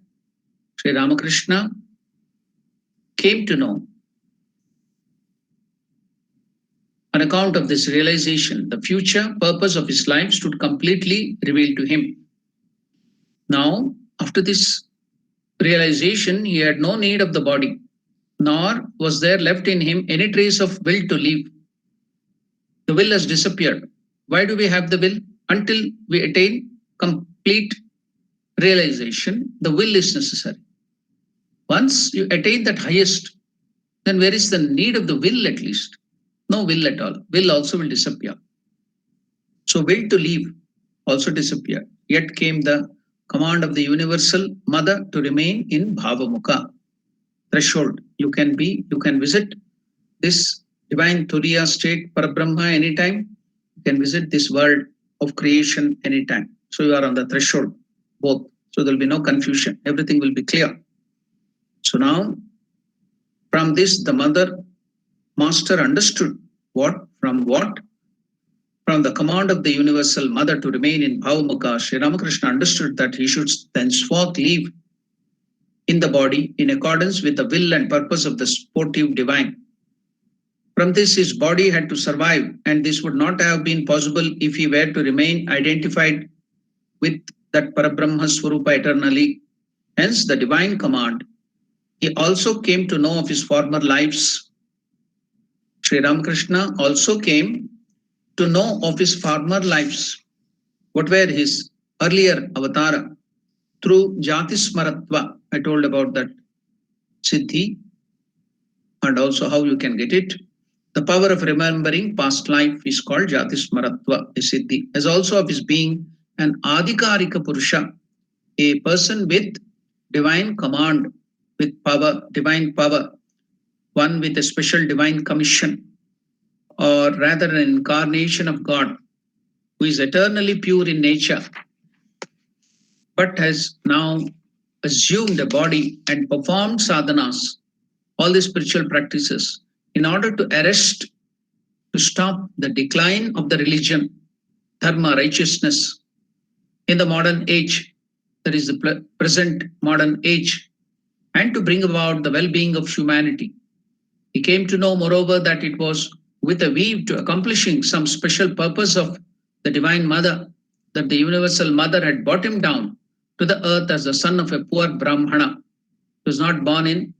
Sri Ramakrishna came to know On account of this realization, the future purpose of his life stood completely revealed to him. Now, after this realization, he had no need of the body, nor was there left in him any trace of will to live. The will has disappeared. Why do we have the will? Until we attain complete realization, the will is necessary. Once you attain that highest, then where is the need of the will at least? No will at all. Will also will disappear. So will to live also disappeared. Yet came the command of the universal mother to remain in Bhavamukha, threshold. You can visit this divine Turiya state, Parabrahma anytime. You can visit this world of creation anytime. So you are on the threshold, both. So there will be no confusion. Everything will be clear. So now, from this, the mother master understood what? From the command of the universal mother to remain in Bhavamukha, Sri Ramakrishna understood that he should thenceforth live in the body in accordance with the will and purpose of the sportive divine. From this, his body had to survive, and this would not have been possible if he were to remain identified with that Parabrahma Swarupa eternally. Hence, the divine command. He also came to know of his former lives. Sri Ramakrishna also came to know of his former lives. What were his earlier avatara? Through Jati Smaratva, I told about that Siddhi and also how you can get it. The power of remembering past life is called Jati Smaratva, a Siddhi, as also of his being an Adhikarika Purusha, a person with divine command, with power, divine power, one with a special divine commission, or rather an incarnation of God, who is eternally pure in nature, but has now assumed a body and performed sadhanas, all the spiritual practices, in order to arrest, to stop the decline of the religion, dharma, righteousness, in the modern age, that is the present modern age, and to bring about the well-being of humanity. He came to know, moreover, that it was with a view to accomplishing some special purpose of the Divine Mother that the Universal Mother had brought him down to the earth as the son of a poor Brahmana. He was not born in,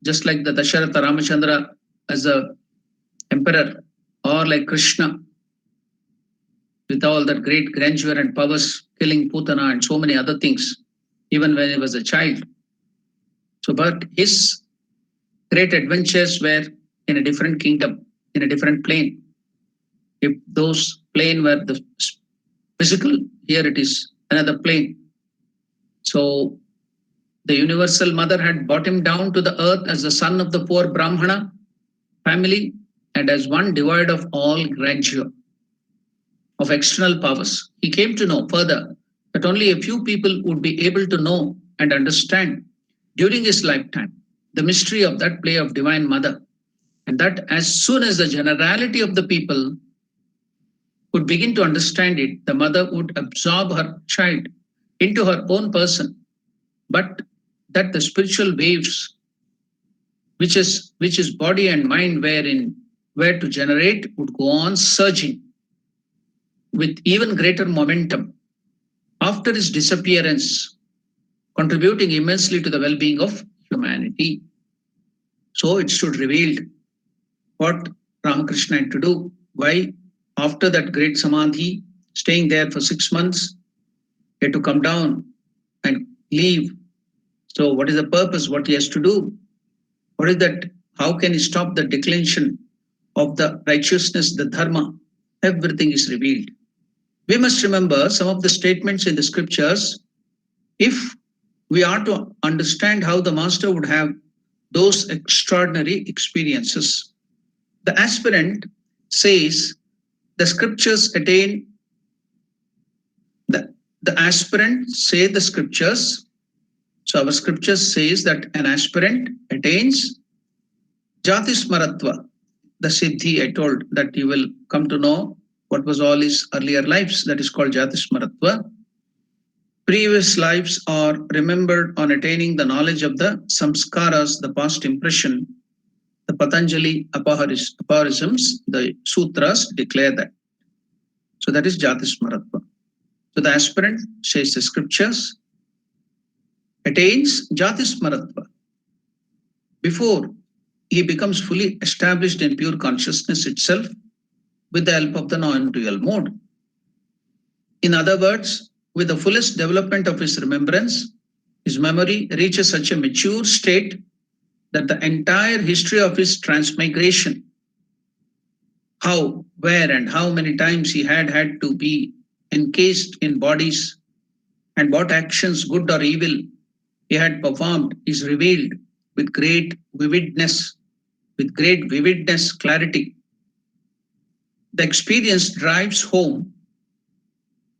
just like the Dasharatha Ramachandra as a emperor, or like Krishna with all that great grandeur and powers, killing Putana and so many other things, even when he was a child. So, but his great adventures were in a different kingdom, in a different plane. If those plane were the physical, here it is another plane. So the Universal Mother had brought him down to the earth as the son of the poor Brahmana family and as one devoid of all grandeur, of external powers. He came to know further that only a few people would be able to know and understand during his lifetime the mystery of that play of Divine Mother, and that as soon as the generality of the people would begin to understand it, the mother would absorb her child into her own person, but that the spiritual waves, which is body and mind were to generate, would go on surging with even greater momentum after his disappearance, contributing immensely to the well-being of humanity. So it stood revealed what Ramakrishna had to do. Why, after that great samadhi, staying there for 6 months, he had to come down and leave. So what is the purpose? What he has to do? What is that? How can he stop the declension of the righteousness, the dharma? Everything is revealed. We must remember some of the statements in the scriptures if we are to understand how the master would have those extraordinary experiences. The aspirant says the scriptures attain, the aspirant say the scriptures. So our scriptures says that an aspirant attains Jati Smaratva, the Siddhi I told that he will come to know what was all his earlier lives, that is called Jati Smaratva. Previous lives are remembered on attaining the knowledge of the samskaras, the past impression, The Patanjali aphorisms, the sutras declare that. So that is Jati Smaratva. So the aspirant says the scriptures, attains Jati Smaratva before he becomes fully established in pure consciousness itself with the help of the non-dual mode. In other words, with the fullest development of his remembrance, his memory reaches such a mature state that the entire history of his transmigration, how, where, and how many times he had to be encased in bodies, and what actions, good or evil, he had performed, is revealed with great vividness, clarity. The experience drives home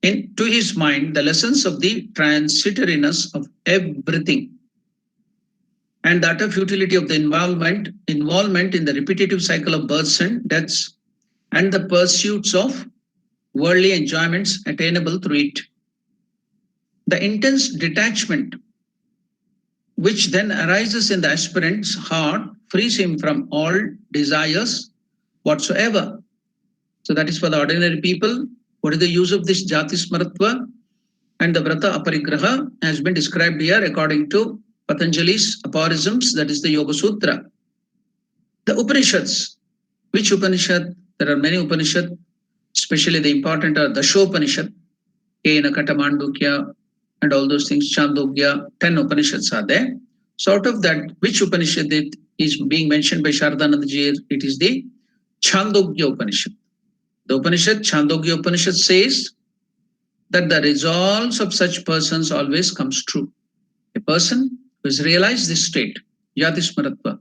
into his mind the lessons of the transitoriness of everything and the utter futility of the involvement in the repetitive cycle of births and deaths and the pursuits of worldly enjoyments attainable through it. The intense detachment which then arises in the aspirant's heart frees him from all desires whatsoever. So that is for the ordinary people. What is the use of this Jati Smaratva? And the Vrata Aparigraha has been described here according to Patanjali's aphorisms, that is the Yoga Sutra. The Upanishads. Which Upanishad? There are many Upanishads, especially the important are Dashopanishad, Kena Katamandukya, and all those things, Chandogya, 10 Upanishads are there. So out of that, which Upanishad is being mentioned by Sharadanandaji? It is the Chandogya Upanishad. The Upanishad, Chandogya Upanishad says that the resolves of such persons always comes true. A person who has realized this state, Jati Smaratva,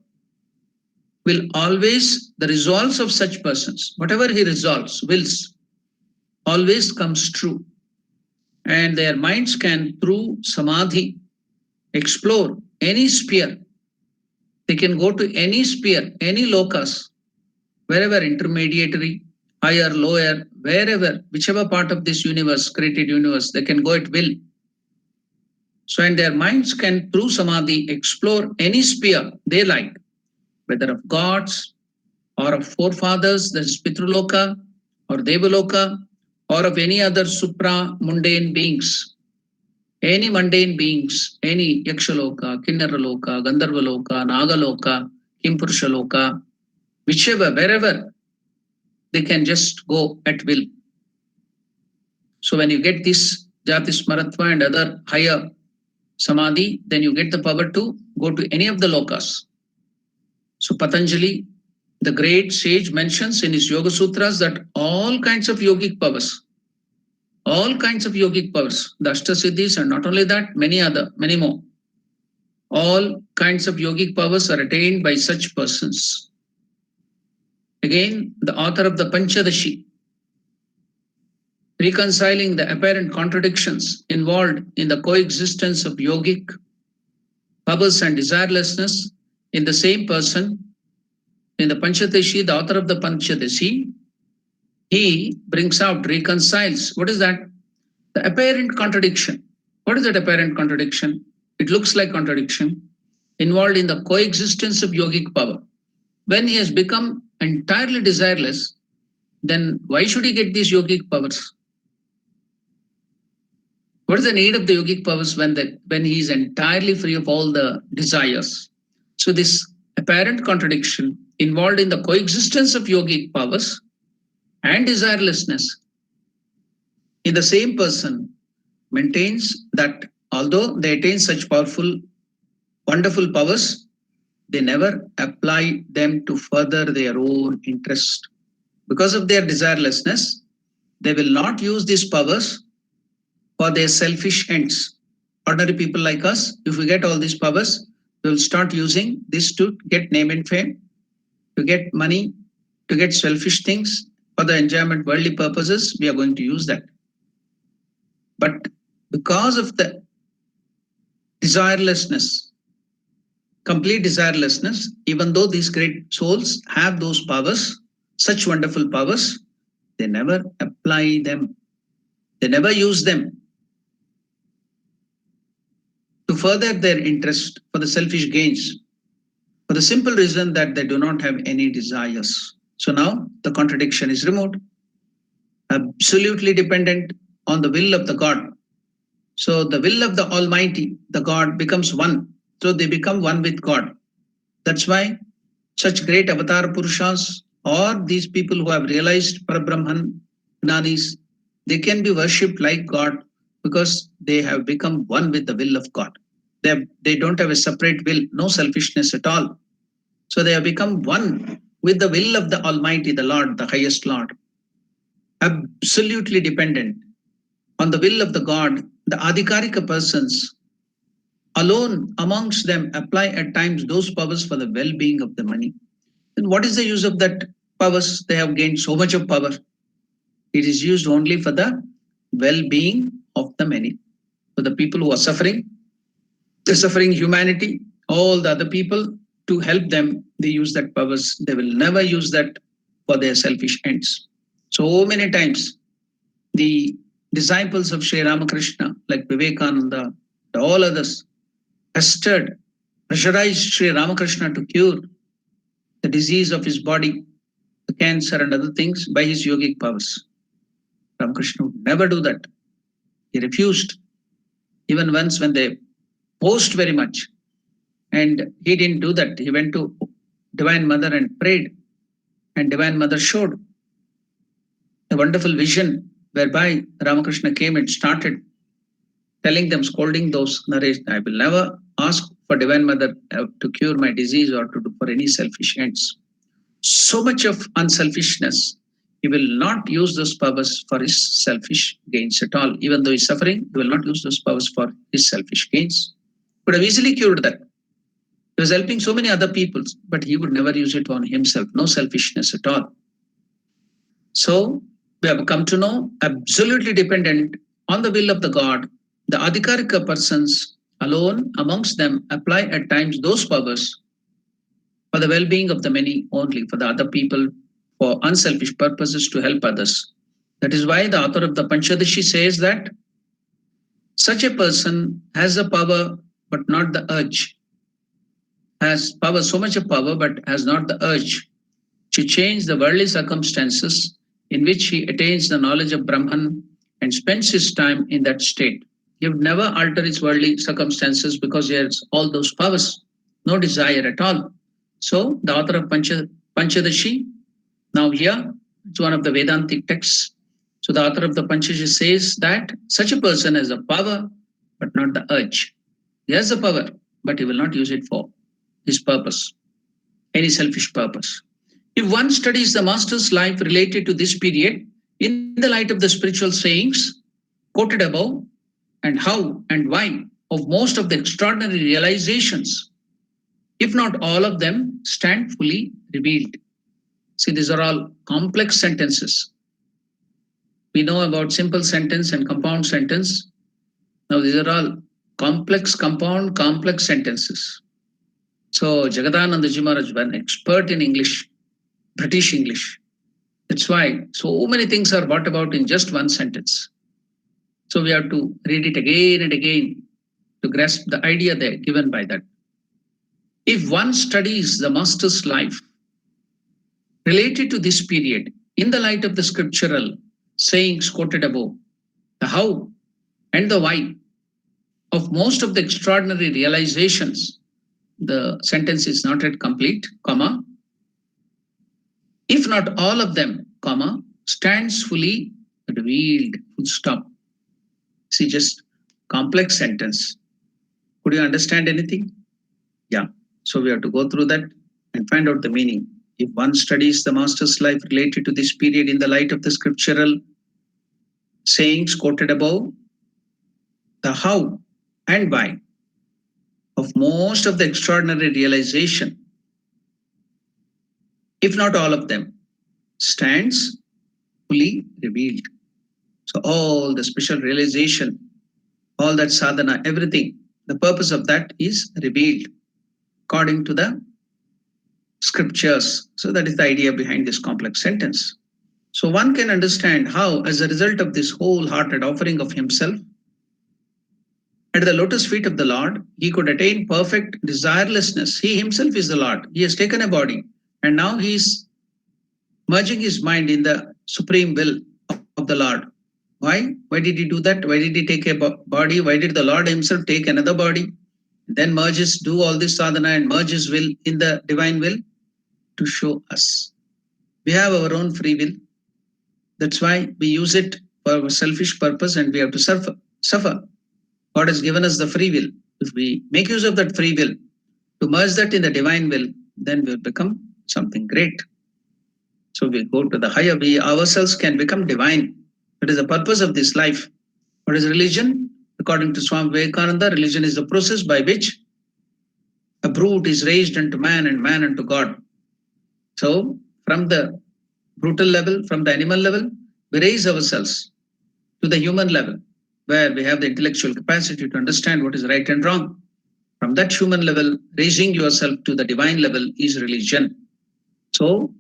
will always, the resolves of such persons, whatever he resolves, wills, always comes true. And their minds can, through samadhi, explore any sphere. They can go to any sphere, any locus, wherever intermediary, higher, lower, wherever, whichever part of this universe, created universe, they can go at will. So, and their minds can, through samadhi, explore any sphere they like, whether of gods or of forefathers, that is Pitruloka or Devaloka, or of any other supra-mundane beings. Any mundane beings, any Yakshaloka, Kinnaraloka, Gandharvaloka, Nagaloka, Kimpurushaloka, whichever, wherever, they can just go at will. So when you get this Jati Smaratva and other higher samadhi, then you get the power to go to any of the lokas. So Patanjali, the great sage, mentions in his Yoga Sutras that all kinds of yogic powers, the Ashtasiddhis, and not only that, many more. All kinds of yogic powers are attained by such persons. Again, the author of the Panchadashi, reconciling the apparent contradictions involved in the coexistence of yogic powers and desirelessness in the same person. In the Panchadashi, the author of the Panchadashi, he brings out, reconciles. What is that? The apparent contradiction. What is that apparent contradiction? It looks like contradiction involved in the coexistence of yogic power. When he has become entirely desireless, then why should he get these yogic powers? What is the need of the yogic powers when he is entirely free of all the desires? So this apparent contradiction involved in the coexistence of yogic powers and desirelessness in the same person maintains that although they attain such powerful, wonderful powers, they never apply them to further their own interest. Because of their desirelessness, they will not use these powers for their selfish ends. Ordinary people like us, if we get all these powers, we will start using this to get name and fame, to get money, to get selfish things, for the enjoyment, worldly purposes, we are going to use that. But because of the desirelessness, complete desirelessness, even though these great souls have those powers, such wonderful powers, they never apply them. They never use them to further their interest for the selfish gains, for for the simple reason that they do not have any desires. So now the contradiction is removed. Absolutely dependent on the will of the God. So the will of the Almighty, the God, becomes one. So they become one with God. That's why such great avatar Purushas or these people who have realized Parabrahman, Gnanis, they can be worshipped like God because they have become one with the will of God. They don't have a separate will, no selfishness at all. So they have become one with the will of the Almighty, the Lord, the highest Lord. Absolutely dependent on the will of the God, the Adhikarika persons alone amongst them apply at times those powers for the well-being of the many. Then what is the use of that powers? They have gained so much of power. It is used only for the well-being of the many. For the people who are suffering, the suffering humanity, all the other people, to help them, they use that powers. They will never use that for their selfish ends. So many times, the disciples of Sri Ramakrishna, like Vivekananda, all others, pestered, pressurized Sri Ramakrishna to cure the disease of his body, the cancer and other things by his yogic powers. Ramakrishna would never do that. He refused. Even once when they forced very much, and he didn't do that. He went to Divine Mother and prayed, and Divine Mother showed a wonderful vision whereby Ramakrishna came and started telling them, scolding those narrations, I will never ask for Divine Mother to cure my disease or to do for any selfish ends. So much of unselfishness. He will not use those powers for his selfish gains at all. Even though he's suffering, he will not use those powers for his selfish gains. Could have easily cured that. He was helping so many other people, but he would never use it on himself. No selfishness at all. So we have come to know absolutely dependent on the will of the God. The Adhikarika persons alone amongst them apply at times those powers for the well-being of the many only, for the other people, for unselfish purposes to help others. That is why the author of the Panchadashi says that such a person has a power but not the urge, has power, so much of power but has not the urge to change the worldly circumstances in which he attains the knowledge of Brahman and spends his time in that state. He would never alter his worldly circumstances because he has all those powers, no desire at all. So the author of Panchadashi, now here, it's one of the Vedantic texts. So the author of the Panchadashi says that such a person has the power, but not the urge. He has the power, but he will not use it for his purpose, any selfish purpose. If one studies the master's life related to this period in the light of the spiritual sayings quoted above, and how and why of most of the extraordinary realizations, if not all of them, stand fully revealed. See, these are all complex sentences. We know about simple sentence and compound sentence. Now, these are all complex, compound, complex sentences. So, Jagadananda Ji Maharaj was an expert in English, British English. That's why so many things are brought about in just one sentence. So, we have to read it again and again to grasp the idea there given by that. If one studies the master's life related to this period in the light of the scriptural sayings quoted above, the how and the why of most of the extraordinary realizations, the sentence is not yet complete, comma, if not all of them, comma, stands fully revealed, full stop. See, just complex sentence. Could you understand anything? Yeah. So we have to go through that and find out the meaning. If one studies the master's life related to this period in the light of the scriptural sayings quoted above, the how and why of most of the extraordinary realization, if not all of them, stands fully revealed. So all the special realization, all that sadhana, everything, the purpose of that is revealed according to the scriptures. So that is the idea behind this complex sentence. So one can understand how, as a result of this wholehearted offering of himself at the lotus feet of the Lord, he could attain perfect desirelessness. He himself is the Lord. He has taken a body, and now he is merging his mind in the supreme will of the Lord. Why? Why did he do that? Why did he take a body? Why did the Lord himself take another body? Then merges, do all this sadhana and merge his will in the divine will to show us. We have our own free will. That's why we use it for our selfish purpose and we have to suffer. God has given us the free will. If we make use of that free will to merge that in the divine will, then we'll become something great. So we go to the higher, we ourselves can become divine. That is the purpose of this life. What is religion? According to Swami Vivekananda, religion is the process by which a brute is raised unto man and man unto God. So from the brutal level, from the animal level, we raise ourselves to the human level, where we have the intellectual capacity to understand what is right and wrong. From that human level, raising yourself to the divine level is religion. So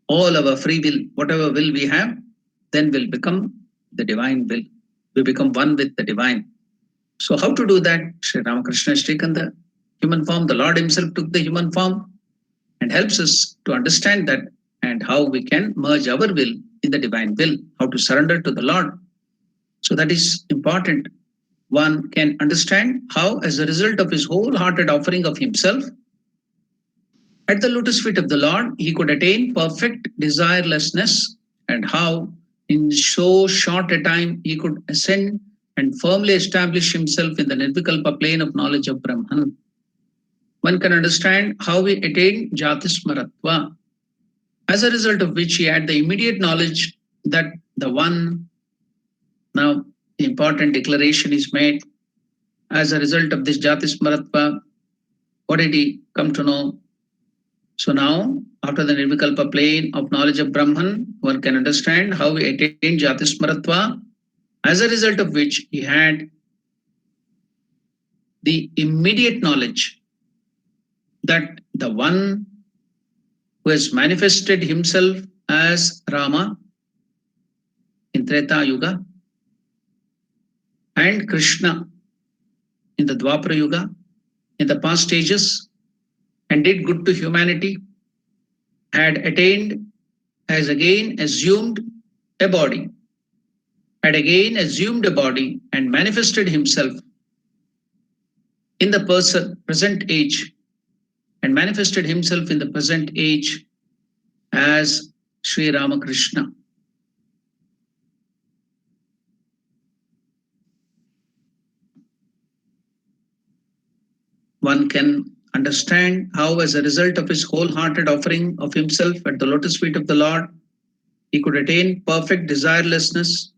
all our free will, whatever will we have, then will become the divine will. We become one with the divine. So how to do that? Sri Ramakrishna has taken the human form. The Lord himself took the human form and helps us to understand that and how we can merge our will in the divine will, how to surrender to the Lord. So that is important. One can understand how, as a result of his wholehearted offering of himself, at the lotus feet of the Lord, he could attain perfect desirelessness, and how, in so short a time, he could ascend and firmly establish himself in the Nirvikalpa plane of knowledge of Brahman. One can understand how he attained Jatismaratva, as a result of which he had the immediate knowledge that the one, now the important declaration is made, as a result of this Jatismaratva, what did he come to know? So now, after the Nirvikalpa plane of knowledge of Brahman, one can understand how he attained Jatismaratva, as a result of which he had the immediate knowledge that the one who has manifested himself as Rama in Treta Yuga and Krishna in the Dwapara Yuga, in the past stages, and did good to humanity, had attained, has again assumed a body, had again assumed a body and manifested himself in the present age, and manifested himself in the present age as Sri Ramakrishna. One can understand how, as a result of his wholehearted offering of himself at the lotus feet of the Lord, he could attain perfect desirelessness,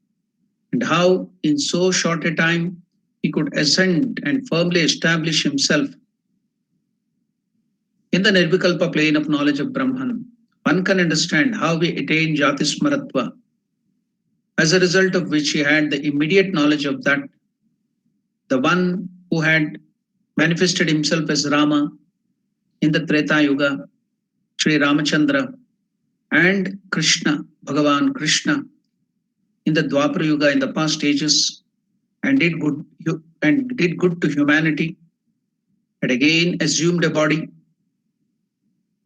and how, in so short a time, he could ascend and firmly establish himself in the Nirvikalpa plane of knowledge of Brahman. One can understand how he attained Jatismaratva, as a result of which he had the immediate knowledge of that, the one who had manifested himself as Rama in the Treta Yuga, Sri Ramachandra, and Krishna, Bhagavan Krishna, in the Dwapara Yuga, in the past stages, and did good to humanity, had again assumed a body,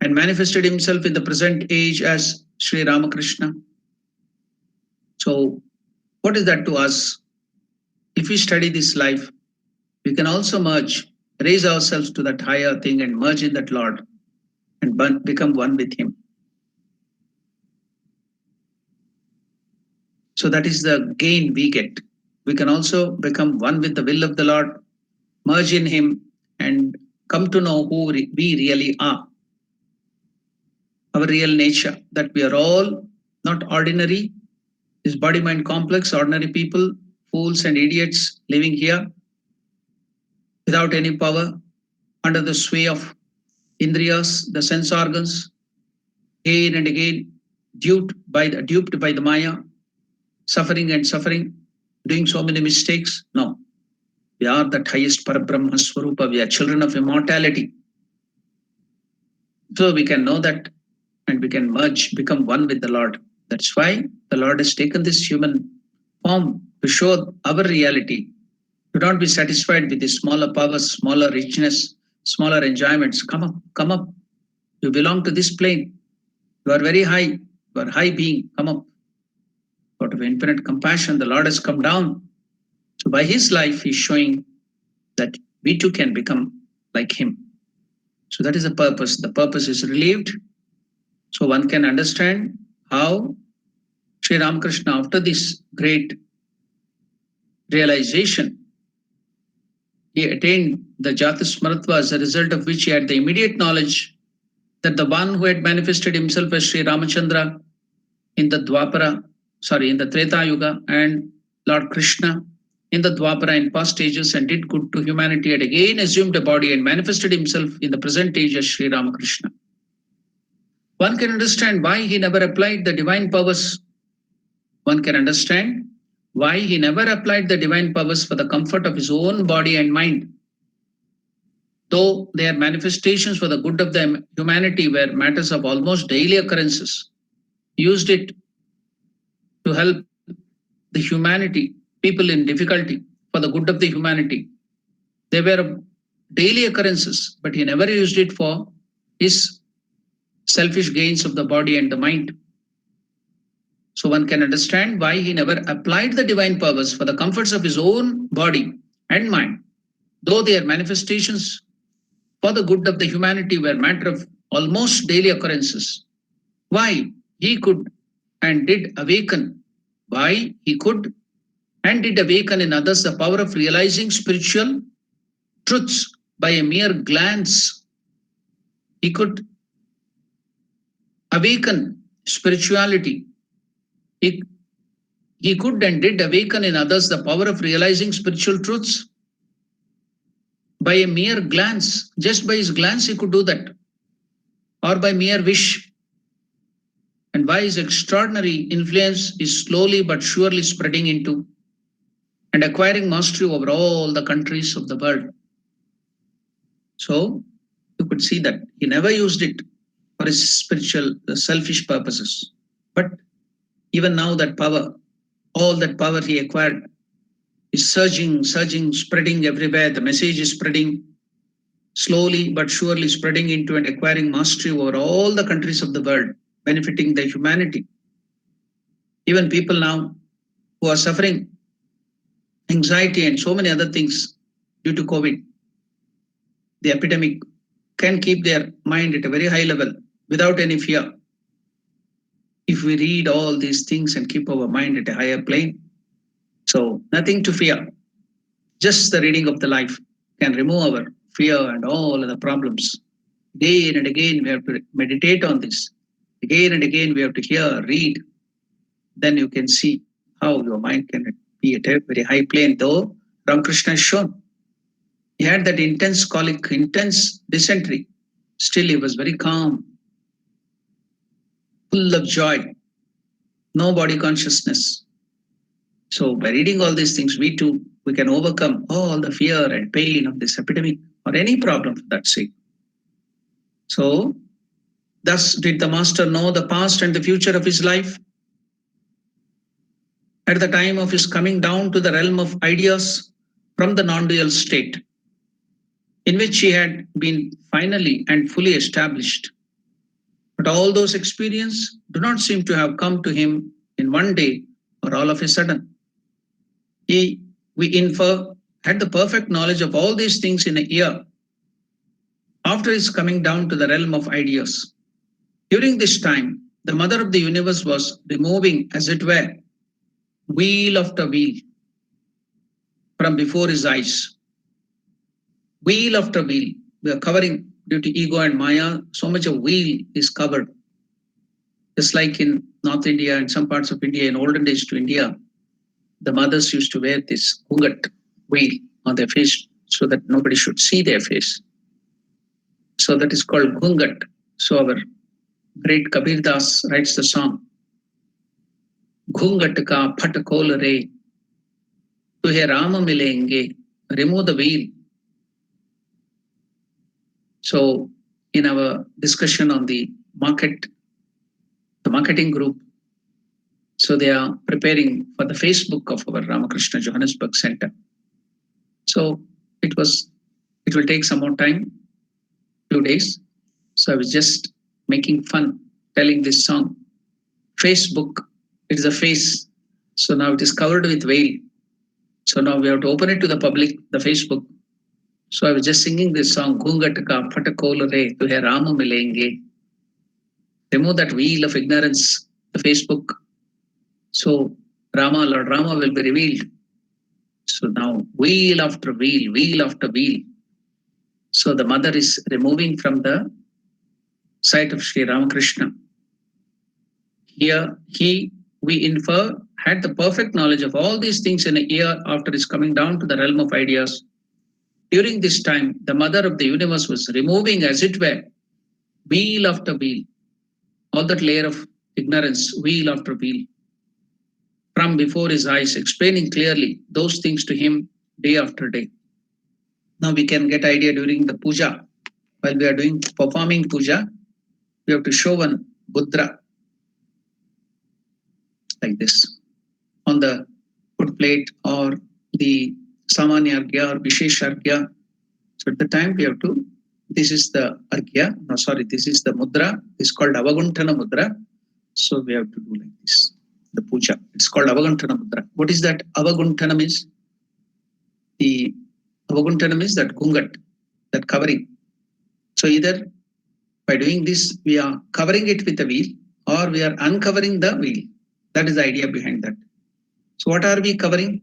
and manifested himself in the present age as Sri Ramakrishna. So, what is that to us? If we study this life, we can also raise ourselves to that higher thing and merge in that Lord and become one with him. So that is the gain we get. We can also become one with the will of the Lord, merge in him, and come to know who we really are. Our real nature, that we are all not ordinary, this body-mind complex, ordinary people, fools and idiots living here without any power, under the sway of indriyas, the sense organs, again and again duped by the Maya, suffering, doing so many mistakes. No, we are the highest Parabrahma Swarupa. We are children of immortality. So we can know that and we can become one with the Lord. That's why the Lord has taken this human form to show our reality Do not be satisfied with the smaller powers, smaller richness, smaller enjoyments. Come up, come up. You belong to this plane. You are very high. You are high being. Come up. Out of infinite compassion, the Lord has come down. So by his life, he's showing that we too can become like him. So that is the purpose. The purpose is relieved. So one can understand how Sri Ramakrishna, after this great realization, he attained the Jata Smaratva, as a result of which he had the immediate knowledge that the one who had manifested himself as Sri Ramachandra in the in the Treta Yuga, and Lord Krishna in the Dwapara in past ages and did good to humanity, had again assumed a body and manifested himself in the present age as Sri Ramakrishna. One can understand why he never applied the divine powers. One can understand why he never applied the divine powers for the comfort of his own body and mind. Though their manifestations for the good of the humanity were matters of almost daily occurrences, he used it to help the humanity, people in difficulty, for the good of the humanity. They were daily occurrences, but he never used it for his selfish gains of the body and the mind. So one can understand why he never applied the divine powers for the comforts of his own body and mind, though their manifestations for the good of the humanity were matter of almost daily occurrences. Why? He could and did awaken. Why? He could and did awaken in others the power of realizing spiritual truths by a mere glance. He could awaken spirituality. He could and did awaken in others the power of realizing spiritual truths by a mere glance. Just by his glance, he could do that, or by mere wish. And why his extraordinary influence is slowly but surely spreading into and acquiring mastery over all the countries of the world. So you could see that he never used it for his spiritual, selfish purposes. But even now, that power, all that power he acquired, is surging, spreading everywhere. The message is spreading slowly but surely, spreading into and acquiring mastery over all the countries of the world, benefiting the humanity. Even people now who are suffering anxiety and so many other things due to COVID, the epidemic, can keep their mind at a very high level without any fear. If we read all these things and keep our mind at a higher plane, so nothing to fear. Just the reading of the life can remove our fear and all other problems. Again and again, we have to meditate on this. Again and again, we have to hear, read. Then you can see how your mind can be at a very high plane. Though Ramakrishna has shown, he had that intense colic, intense dysentery. Still, he was very calm, full of joy, no body consciousness. So by reading all these things, we can overcome all the fear and pain of this epidemic or any problem for that sake. So thus did the master know the past and the future of his life. At the time of his coming down to the realm of ideas from the non-dual state, in which he had been finally and fully established. But all those experiences do not seem to have come to him in one day or all of a sudden. We infer, had the perfect knowledge of all these things in a year after his coming down to the realm of ideas. During this time, the mother of the universe was removing, as it were, wheel after wheel from before his eyes. Wheel after wheel. We are covering, due to ego and Maya, so much of wheel is covered. Just like in North India and some parts of India, in olden days to India, the mothers used to wear this ghungat veil on their face so that nobody should see their face. So that is called ghungat. So our great Kabir Das writes the song, Ghungat ka phat khol re, तुहे Rama milenge, remove the veil. So in our discussion on the marketing group, so they are preparing for the Facebook of our Ramakrishna Johannesburg Center. So it will take some more time, few days. So I was just making fun, telling this song. Facebook, it is a face. So now it is covered with veil. So now we have to open it to the public, the Facebook. So I was just singing this song, Gungataka Patakolare to Rama Milenge. Remove that wheel of ignorance, the Facebook. So Lord Rama will be revealed. So now wheel after wheel after wheel. So the mother is removing from the sight of Sri Ramakrishna. Here we infer, had the perfect knowledge of all these things in a year after his coming down to the realm of ideas. During this time, the mother of the universe was removing, as it were, wheel after wheel, all that layer of ignorance, wheel after wheel, from before his eyes, explaining clearly those things to him day after day. Now we can get idea during the puja. While we are performing puja, we have to show one mudra like this on the food plate or the samanya argya or vishesh argya. So at the time we have to, this is the argya, no sorry, this is the mudra, it's called avaguntana mudra. So we have to do like this, the puja. It's called avaguntana mudra. What is that? Avaguntana means the avaguntana means that gungat, that covering. So either by doing this, we are covering it with a wheel or we are uncovering the wheel. That is the idea behind that. So what are we covering?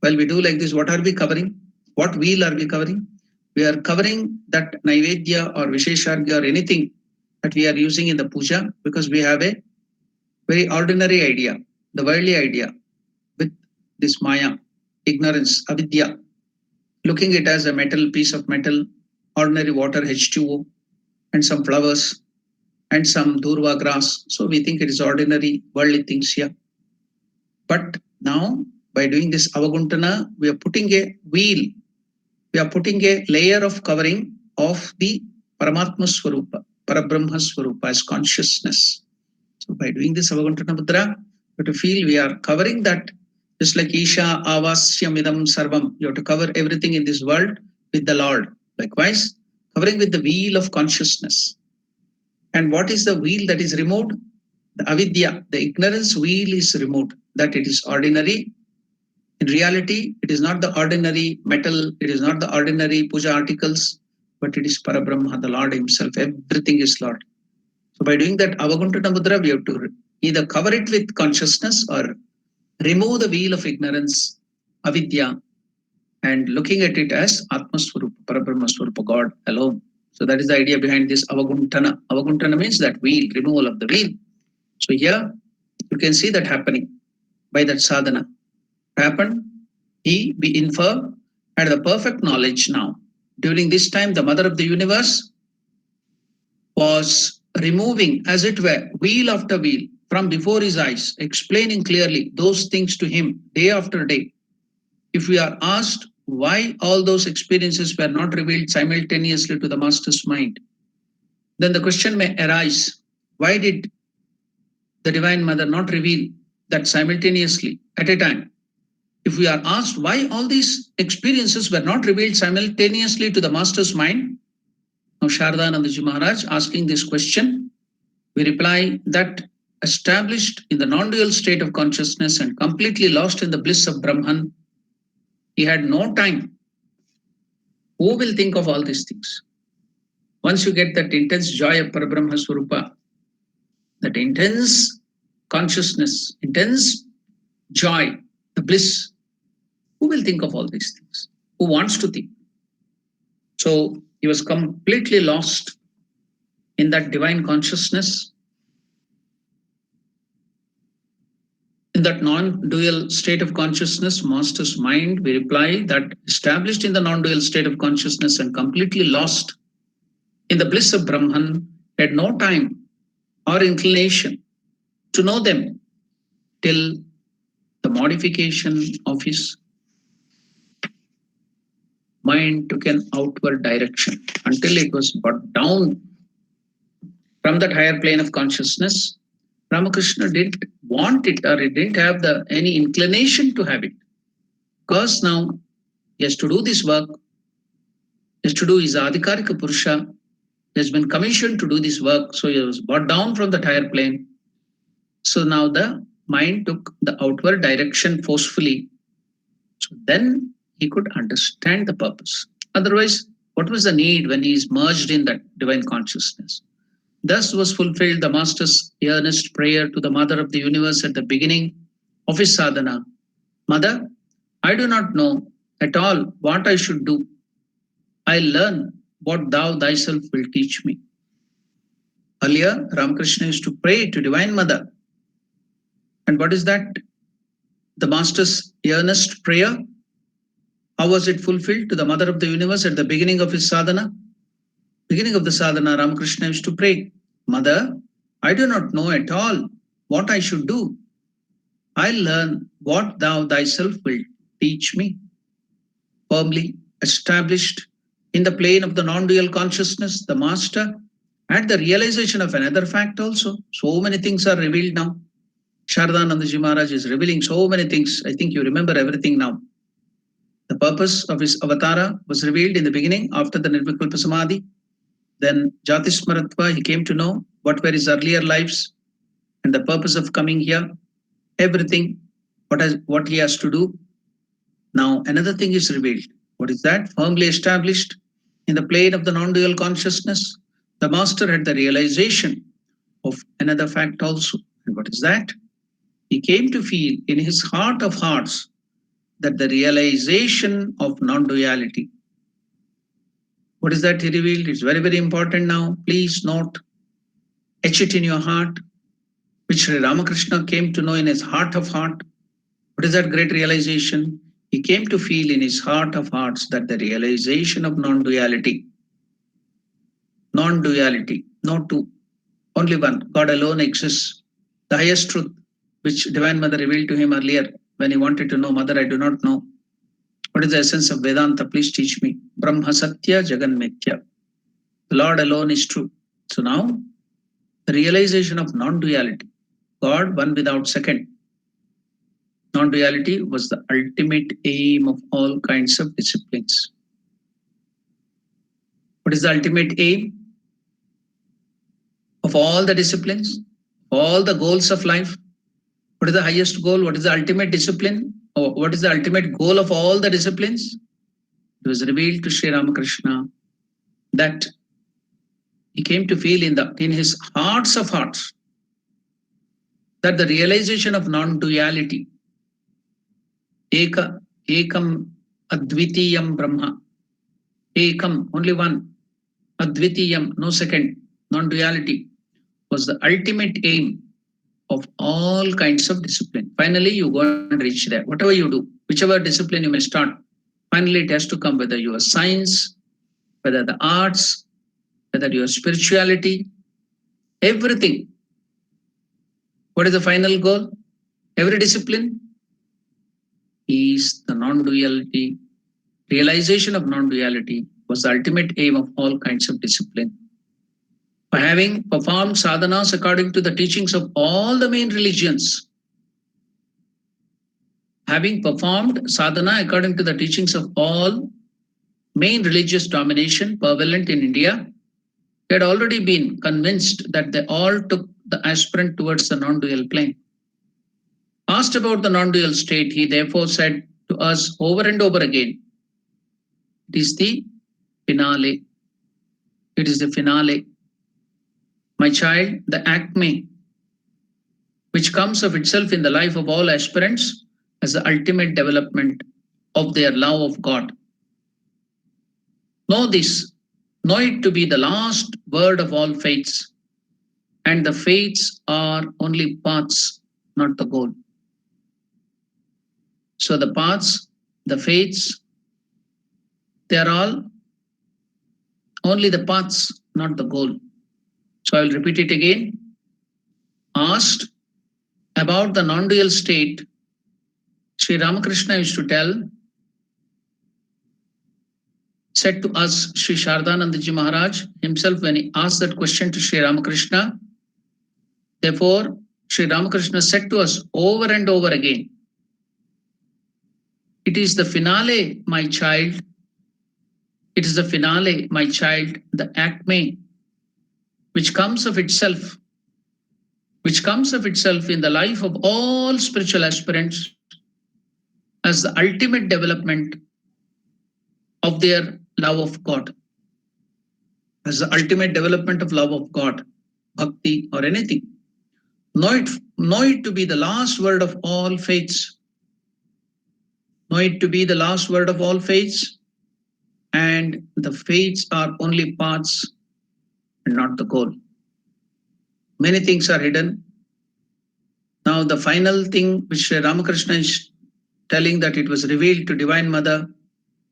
Well, we do like this. What are we covering? What wheel are we covering? We are covering that Naivedya or Visheshargya or anything that we are using in the puja because we have a very ordinary idea, the worldly idea with this Maya, ignorance, avidya, looking it as a metal, piece of metal, ordinary water, H2O, and some flowers and some durva grass. So we think it is ordinary worldly things here. But now by doing this avaguntana, we are putting a wheel, we are putting a layer of covering of the Paramatma Swarupa, Parabrahma Swarupa as consciousness. So by doing this avaguntana mudra, you have to feel we are covering that, just like Isha Avasyam Idam Sarvam, you have to cover everything in this world with the Lord. Likewise, covering with the wheel of consciousness. And what is the wheel that is removed? The avidya, the ignorance wheel is removed, that it is ordinary. In reality, it is not the ordinary metal, it is not the ordinary puja articles, but it is Parabrahma, the Lord Himself. Everything is Lord. So by doing that Avaguntana Mudra, we have to either cover it with consciousness or remove the wheel of ignorance, avidya, and looking at it as Atma Swarupa, Parabrahma Swarupa, God alone. So that is the idea behind this Avaguntana. Avaguntana means that wheel, removal of the wheel. So here you can see that happening by that sadhana. Happened, we infer, had the perfect knowledge now. During this time, the mother of the universe was removing, as it were, wheel after wheel from before his eyes, explaining clearly those things to him day after day. If we are asked why all those experiences were not revealed simultaneously to the master's mind, then the question may arise, why did the Divine Mother not reveal that simultaneously at a time? If we are asked why all these experiences were not revealed simultaneously to the master's mind, now Shardanandaji Maharaj asking this question, we reply that established in the non-dual state of consciousness and completely lost in the bliss of Brahman, he had no time. Who will think of all these things? Once you get that intense joy of Parabrahma Swarupa, that intense consciousness, intense joy, the bliss, who will think of all these things? Who wants to think? So he was completely lost in that divine consciousness, in that non-dual state of consciousness, master's mind, we reply that established in the non-dual state of consciousness and completely lost in the bliss of Brahman, had no time or inclination to know them till the modification of his mind took an outward direction, until it was brought down from that higher plane of consciousness. Ramakrishna didn't want it or he didn't have any inclination to have it. Because now He has to do this work. He has to do his Adhikarika Purusha. He has been commissioned to do this work. So he was brought down from the higher plane. So now the mind took the outward direction forcefully. So then he could understand the purpose. Otherwise, what was the need when he is merged in that divine consciousness? Thus was fulfilled the Master's earnest prayer to the Mother of the Universe at the beginning of his sadhana. Mother, I do not know at all what I should do. I learn what thou thyself will teach me. Earlier, Ramakrishna used to pray to Divine Mother. And what is that? The Master's earnest prayer. How was it fulfilled to the Mother of the Universe at the beginning of his sadhana? Beginning of the sadhana, Ramakrishna used to pray, Mother, I do not know at all what I should do. I learn what thou thyself will teach me. Firmly established in the plane of the non-dual consciousness, the Master had the realization of another fact also. So many things are revealed now. Shardanandaji Maharaj is revealing so many things. I think you remember everything now. The purpose of his avatara was revealed in the beginning after the Nirvikalpa Samadhi. Then Jatismaratva, he came to know what were his earlier lives and the purpose of coming here, everything, what he has to do. Now another thing is revealed. What is that? Firmly established in the plane of the non-dual consciousness. The Master had the realization of another fact also. And what is that? He came to feel in his heart of hearts that the realization of non-duality. What is that he revealed? It's very, very important now. Please note, etch it in your heart, which Sri Ramakrishna came to know in his heart of heart. What is that great realization? He came to feel in his heart of hearts that the realization of non-duality, no two, only one, God alone exists. The highest truth, which Divine Mother revealed to him earlier when he wanted to know, Mother, I do not know. What is the essence of Vedanta? Please teach me. Brahma Satya Jagan Mithya. The Lord alone is true. So now, the realization of non-duality, God one without second. Non-duality was the ultimate aim of all kinds of disciplines. What is the ultimate aim of all the disciplines, all the goals of life? What is the highest goal? What is the ultimate discipline? Or what is the ultimate goal of all the disciplines? It was revealed to Sri Ramakrishna that he came to feel in his hearts of hearts that the realization of non-duality, ekam advitiyam Brahma, ekam, only one, advitiyam, no second, non-duality, was the ultimate aim of all kinds of discipline. Finally, you go and reach there. Whatever you do, whichever discipline you may start, finally it has to come, whether you are science, whether the arts, whether your spirituality, everything. What is the final goal? Every discipline is the non-duality. Realization of non-duality was the ultimate aim of all kinds of discipline. By having performed sadhanas according to the teachings of all the main religions, having performed sadhana according to the teachings of all main religious domination prevalent in India, he had already been convinced that they all took the aspirant towards the non-dual plane. Asked about the non-dual state, he therefore said to us over and over again, it is the finale. It is the finale. My child, the acme, which comes of itself in the life of all aspirants as the ultimate development of their love of God. Know this, know it to be the last word of all faiths, and the faiths are only paths, not the goal. So the paths, the faiths, they are all only the paths, not the goal. So I will repeat it again. Asked about the non-dual state, Sri Ramakrishna used to said to us, Sri Shardanandaji Maharaj himself, when he asked that question to Sri Ramakrishna, therefore, Sri Ramakrishna said to us over and over again, It is the finale, my child. It is the finale, my child, the acme, which comes of itself, in the life of all spiritual aspirants as the ultimate development of their love of God, as the ultimate development of love of God, bhakti or anything. Know it to be the last word of all faiths. Know it to be the last word of all faiths, and the faiths are only paths and not the goal. Many things are hidden. Now, the final thing which Ramakrishna is telling, that it was revealed to Divine Mother,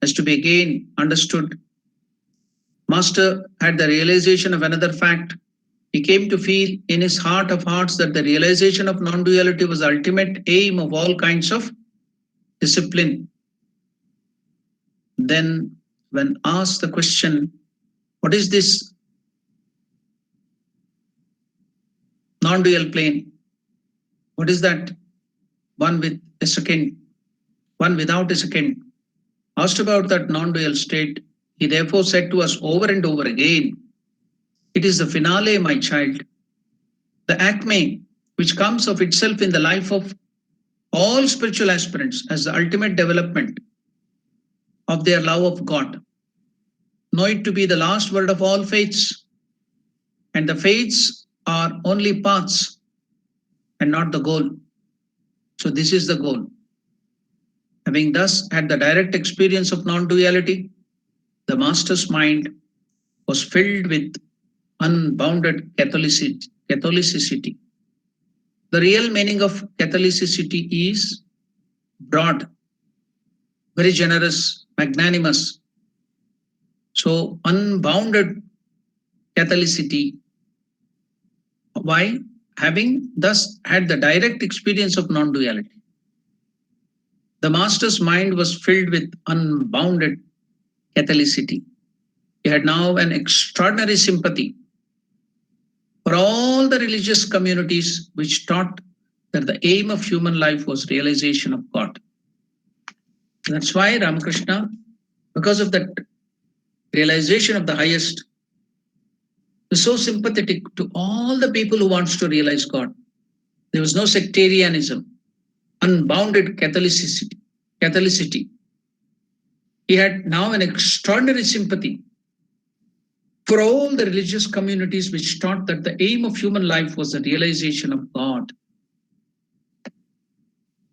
has to be again understood. Master had the realization of another fact. He came to feel in his heart of hearts that the realization of non-duality was the ultimate aim of all kinds of discipline. Then, when asked the question, what is this non-dual plane? What is that? One with a second, one without a second. Asked about that non-dual state, he therefore said to us over and over again, it is the finale, my child, the acme, which comes of itself in the life of all spiritual aspirants as the ultimate development of their love of God. Know it to be the last word of all faiths, and the faiths are only paths and not the goal. So this is the goal. Having thus had the direct experience of non-duality, the master's mind was filled with unbounded Catholicity. The real meaning of Catholicity is broad, very generous, magnanimous. So unbounded Catholicity. Why? Having thus had the direct experience of non-duality, the master's mind was filled with unbounded Catholicity. He had now an extraordinary sympathy for all the religious communities which taught that the aim of human life was realization of God. That's why Ramakrishna, because of that realization of the highest, is so sympathetic to all the people who wants to realize God. There was no sectarianism, unbounded Catholicity. He had now an extraordinary sympathy for all the religious communities which taught that the aim of human life was the realization of God.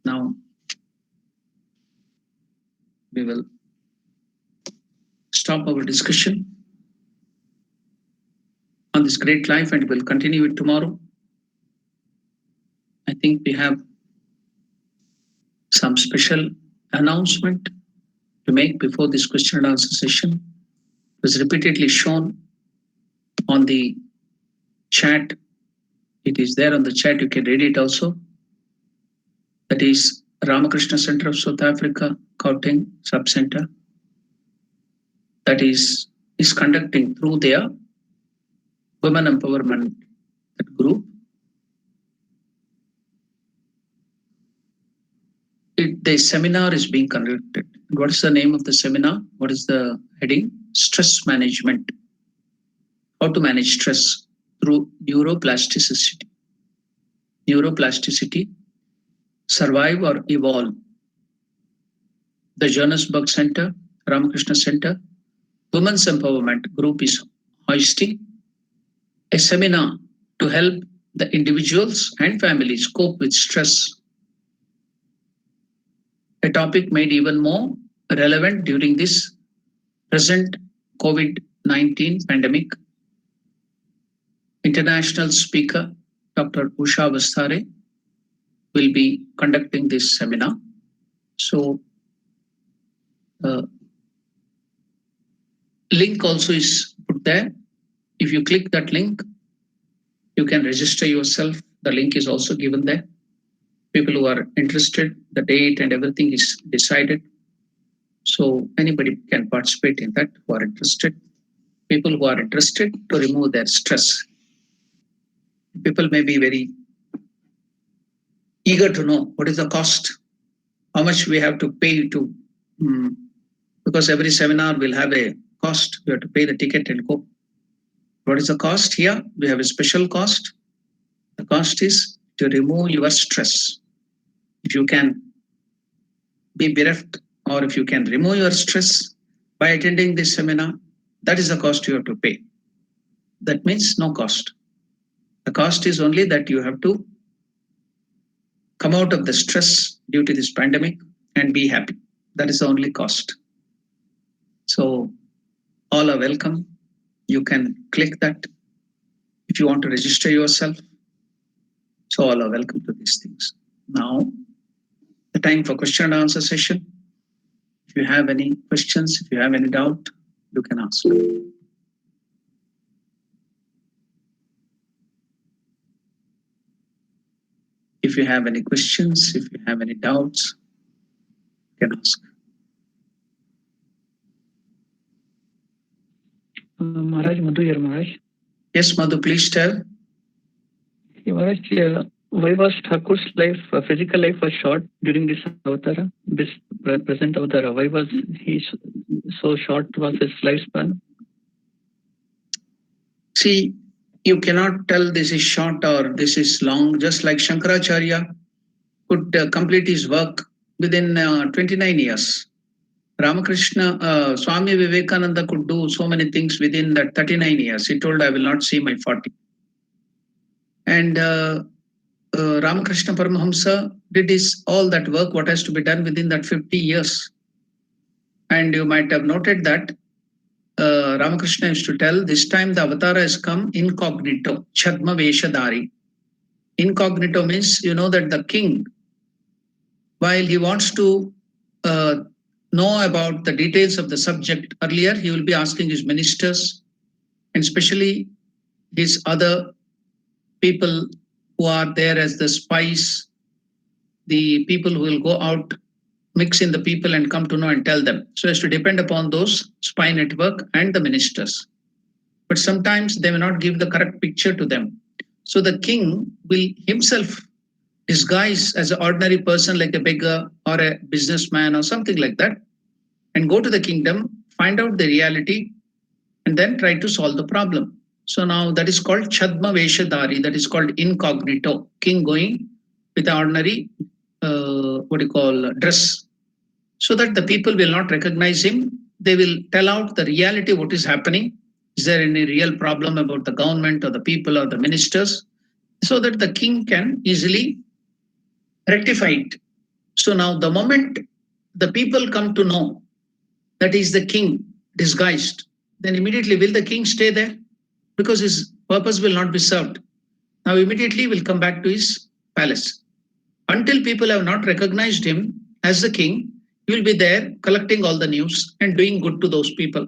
Now, we will stop our discussion on this great life and we'll continue it tomorrow. I think we have some special announcement to make before this question and answer session. It was repeatedly shown on the chat. It is there on the chat. You can read it also. That is Ramakrishna Center of South Africa, Gauteng Sub-Center. That is conducting through their women empowerment group. The seminar is being conducted. What is the name of the seminar? What is the heading? Stress management. How to manage stress through neuroplasticity. Neuroplasticity, survive or evolve. The Johannesburg Center, Ramakrishna Center, Women's Empowerment Group is hosting a seminar to help the individuals and families cope with stress. A topic made even more relevant during this present COVID-19 pandemic. International speaker Dr. Usha Vastare will be conducting this seminar. So, link also is put there. If you click that link, you can register yourself. The link is also given there. People who are interested, the date and everything is decided. So anybody can participate in that who are interested. People who are interested to remove their stress. People may be very eager to know what is the cost how much we have to pay to, because every seminar will have a cost. You have to pay the ticket and go. What is the cost here? We have a special cost. The cost is to remove your stress. If you can be bereft, or if you can remove your stress by attending this seminar, that is the cost you have to pay. That means no cost. The cost is only that you have to come out of the stress due to this pandemic and be happy. That is the only cost. So all are welcome. You can click that if you want to register yourself. So all are welcome to these things. Now, the time for question and answer session. If you have any questions, if you have any doubt, you can ask. If you have any questions, if you have any doubts, you can ask. Maharaj, Madhu here, Maharaj. Yes, Madhu, please tell. Maharaj, why was Thakur's life, physical life was short during this avatara, this present avatara? Why was he so short was his lifespan? See, you cannot tell this is short or this is long. Just like Shankaracharya could complete his work within 29 years. Ramakrishna, Swami Vivekananda could do so many things within that 39 years. He told, I will not see my 40. And Ramakrishna Paramahamsa did all that work, what has to be done within that 50 years. And you might have noted that Ramakrishna used to tell, this time the avatara has come incognito, Chadma Veshadari. Incognito means, you know, that the king, while he wants to know about the details of the subject earlier, he will be asking his ministers and especially his other people who are there as the spies, the people who will go out, mix in the people and come to know and tell them. So as to depend upon those spy network and the ministers. But sometimes they may not give the correct picture to them. So the king will himself disguise as an ordinary person like a beggar or a businessman or something like that and go to the kingdom, find out the reality and then try to solve the problem. So now that is called Chadma Veshadari, that is called incognito, king going with an ordinary dress, so that the people will not recognize him. They will tell out the reality, what is happening. Is there any real problem about the government or the people or the ministers? So that the king can easily rectify it. So now the moment the people come to know that is the king disguised, then immediately will the king stay there? Because his purpose will not be served. Now immediately will come back to his palace. Until people have not recognized him as the king, he will be there collecting all the news and doing good to those people.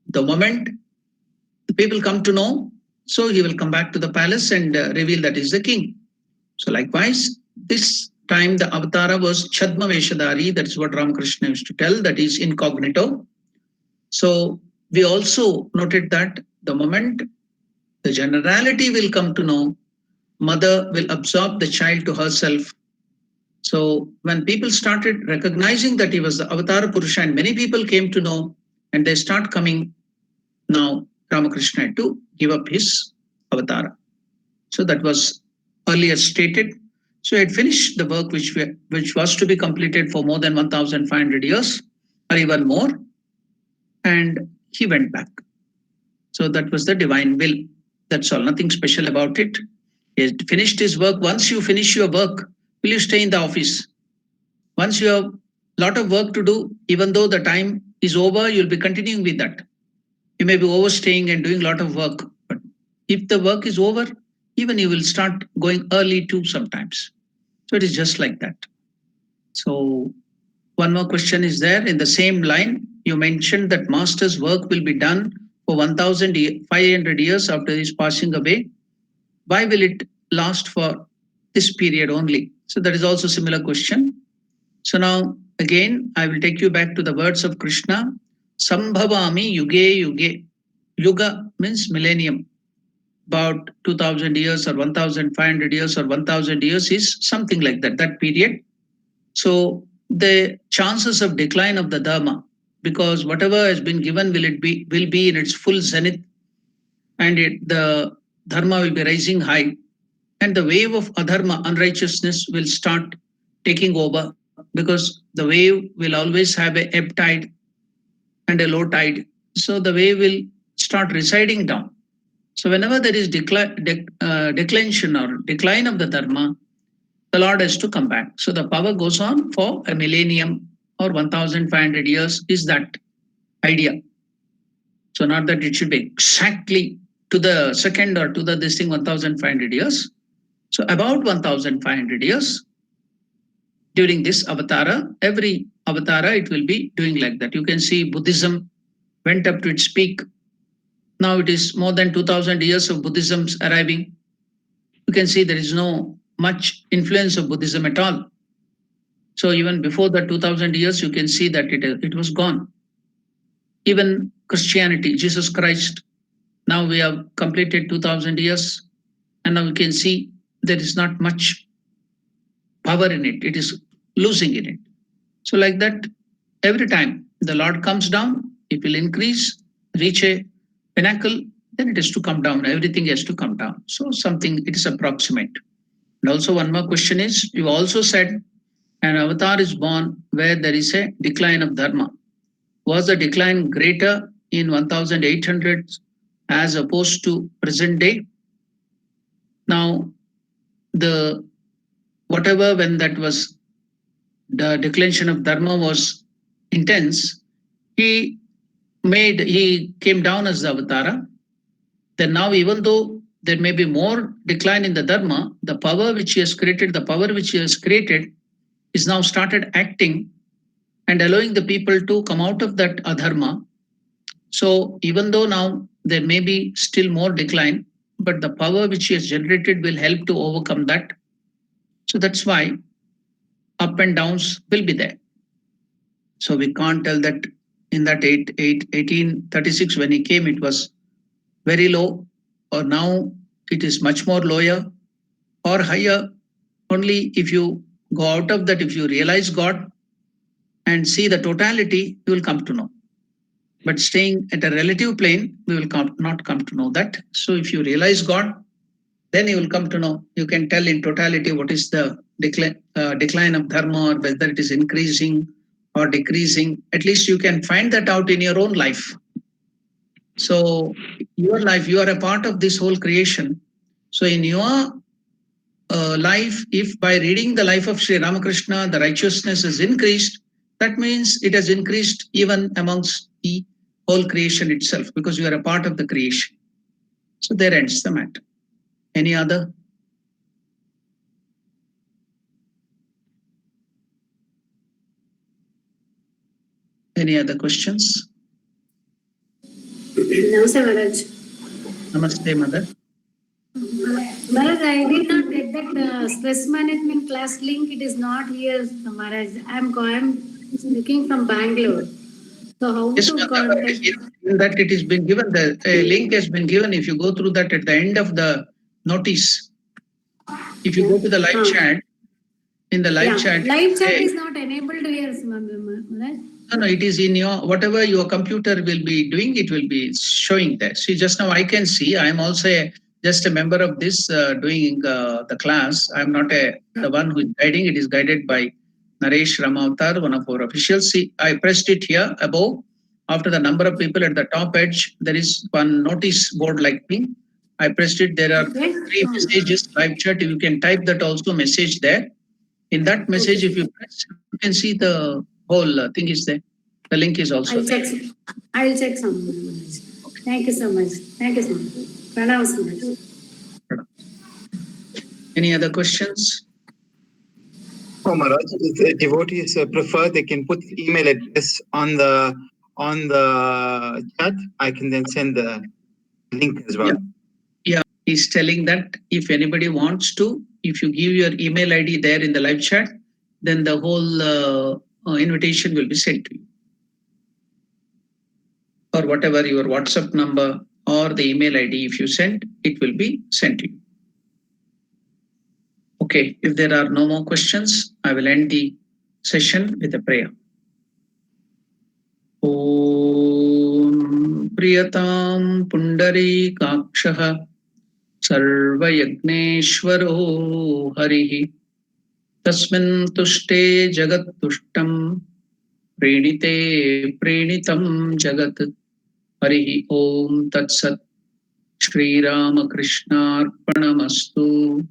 The moment the people come to know, so he will come back to the palace and reveal that is the king. So likewise, this time the avatara was Chadma Veshadari, that's what Ramakrishna used to tell, that is incognito. So we also noted that the moment the generality will come to know, mother will absorb the child to herself. So when people started recognizing that he was the Avatara Purusha and many people came to know and they start coming, now Ramakrishna had to give up his Avatara. So that was earlier stated. So he had finished the work which was to be completed for more than 1,500 years or even more, and he went back. So that was the divine will. That's all, nothing special about it. He had finished his work. Once you finish your work, will you stay in the office? Once you have a lot of work to do, even though the time is over, you'll be continuing with that. You may be overstaying and doing a lot of work, but if the work is over, even you will start going early too sometimes. So it is just like that. So one more question is there. In the same line, you mentioned that master's work will be done for 1,500 years after his passing away. Why will it last for this period only? So that is also a similar question. So now again, I will take you back to the words of Krishna. Sambhavami yuge yuge. Yuga means millennium. About 2,000 years or 1,500 years or 1,000 years is something like that, that period. So the chances of decline of the dharma, because whatever has been given will be in its full zenith, and the dharma will be rising high, and the wave of adharma, unrighteousness, will start taking over, because the wave will always have a ebb tide and a low tide. So the wave will start residing down. So whenever there is declension or decline of the dharma, the Lord has to come back. So the power goes on for a millennium or 1,500 years, is that idea. So not that it should be exactly to the second or to the this thing 1,500 years. So about 1,500 years during this avatara, every avatara it will be doing like that. You can see Buddhism went up to its peak. Now it is more than 2,000 years of Buddhism's arriving. You can see there is no much influence of Buddhism at all. So even before the 2,000 years, you can see that it was gone. Even Christianity, Jesus Christ, now we have completed 2,000 years, and now we can see there is not much power in it. It is losing in it. So like that, every time the Lord comes down, it will increase, reach a pinnacle, then it has to come down. Everything has to come down. So something, it is approximate. And also one more question is, you also said an avatar is born where there is a decline of dharma. Was the decline greater in 1800 as opposed to present day? Now, the whatever when that was the declension of dharma was intense, he came down as the avatara. Then now, even though there may be more decline in the dharma, the power which he has created is now started acting and allowing the people to come out of that adharma. So even though now there may be still more decline, but the power which he has generated will help to overcome that. So that's why up and downs will be there. So we can't tell that in that 1836 when he came, it was very low, or now it is much more lower or higher. Only if you go out of that, if you realize God and see the totality, you will come to know. But staying at a relative plane, we will not come to know that. So if you realize God, then you will come to know. You can tell in totality what is the decline of dharma, or whether it is increasing or decreasing. At least you can find that out in your own life. So your life, you are a part of this whole creation. So in your life, if by reading the life of Sri Ramakrishna, the righteousness is increased, that means it has increased even amongst the whole creation itself, because you are a part of the creation. So there ends the matter. Any other? Any other questions? Namaste, Maharaj. Namaste, Mother. Maharaj, I did not get that stress management class link. It is not here, Maharaj. I'm speaking from Bangalore. So how Yes, to Mother. contact? In that it has been given, the link has been given. If you go through that at the end of the notice, if you go to the live chat, in the live chat. Live chat is not enabled here, Maharaj. No, it is in your, whatever your computer will be doing, it will be showing there. See, just now I can see, I am also just a member of this doing the class. I am not the one who is guiding, it is guided by Naresh Ramavatar, one of our officials. See, I pressed it here above. After the number of people at the top edge, there is one notice board like me. I pressed it. There are 3 messages, live chat. You can type that also message there. In that message, if you press, you can see the whole thing is there. The link is also there. I'll check some. Thank you so much. Thank you so much. Pranam so much. Any other questions? Oh, Maharaj, if devotees prefer, they can put email address on the chat. I can then send the link as well. Yeah, he's telling that if anybody wants to, if you give your email ID there in the live chat, then the whole invitation will be sent to you. Or whatever your WhatsApp number or the email ID, if you send, it will be sent to you. Okay, if there are no more questions, I will end the session with a prayer. Om Priyatam Pundarikakshaha Sarvayagneshwaro Harihi Tasmin Tushte Jagat Tushtam Prenite Prenitam Jagat Harihi Om Tat Sat Shri Ramakrishna Arpanamastu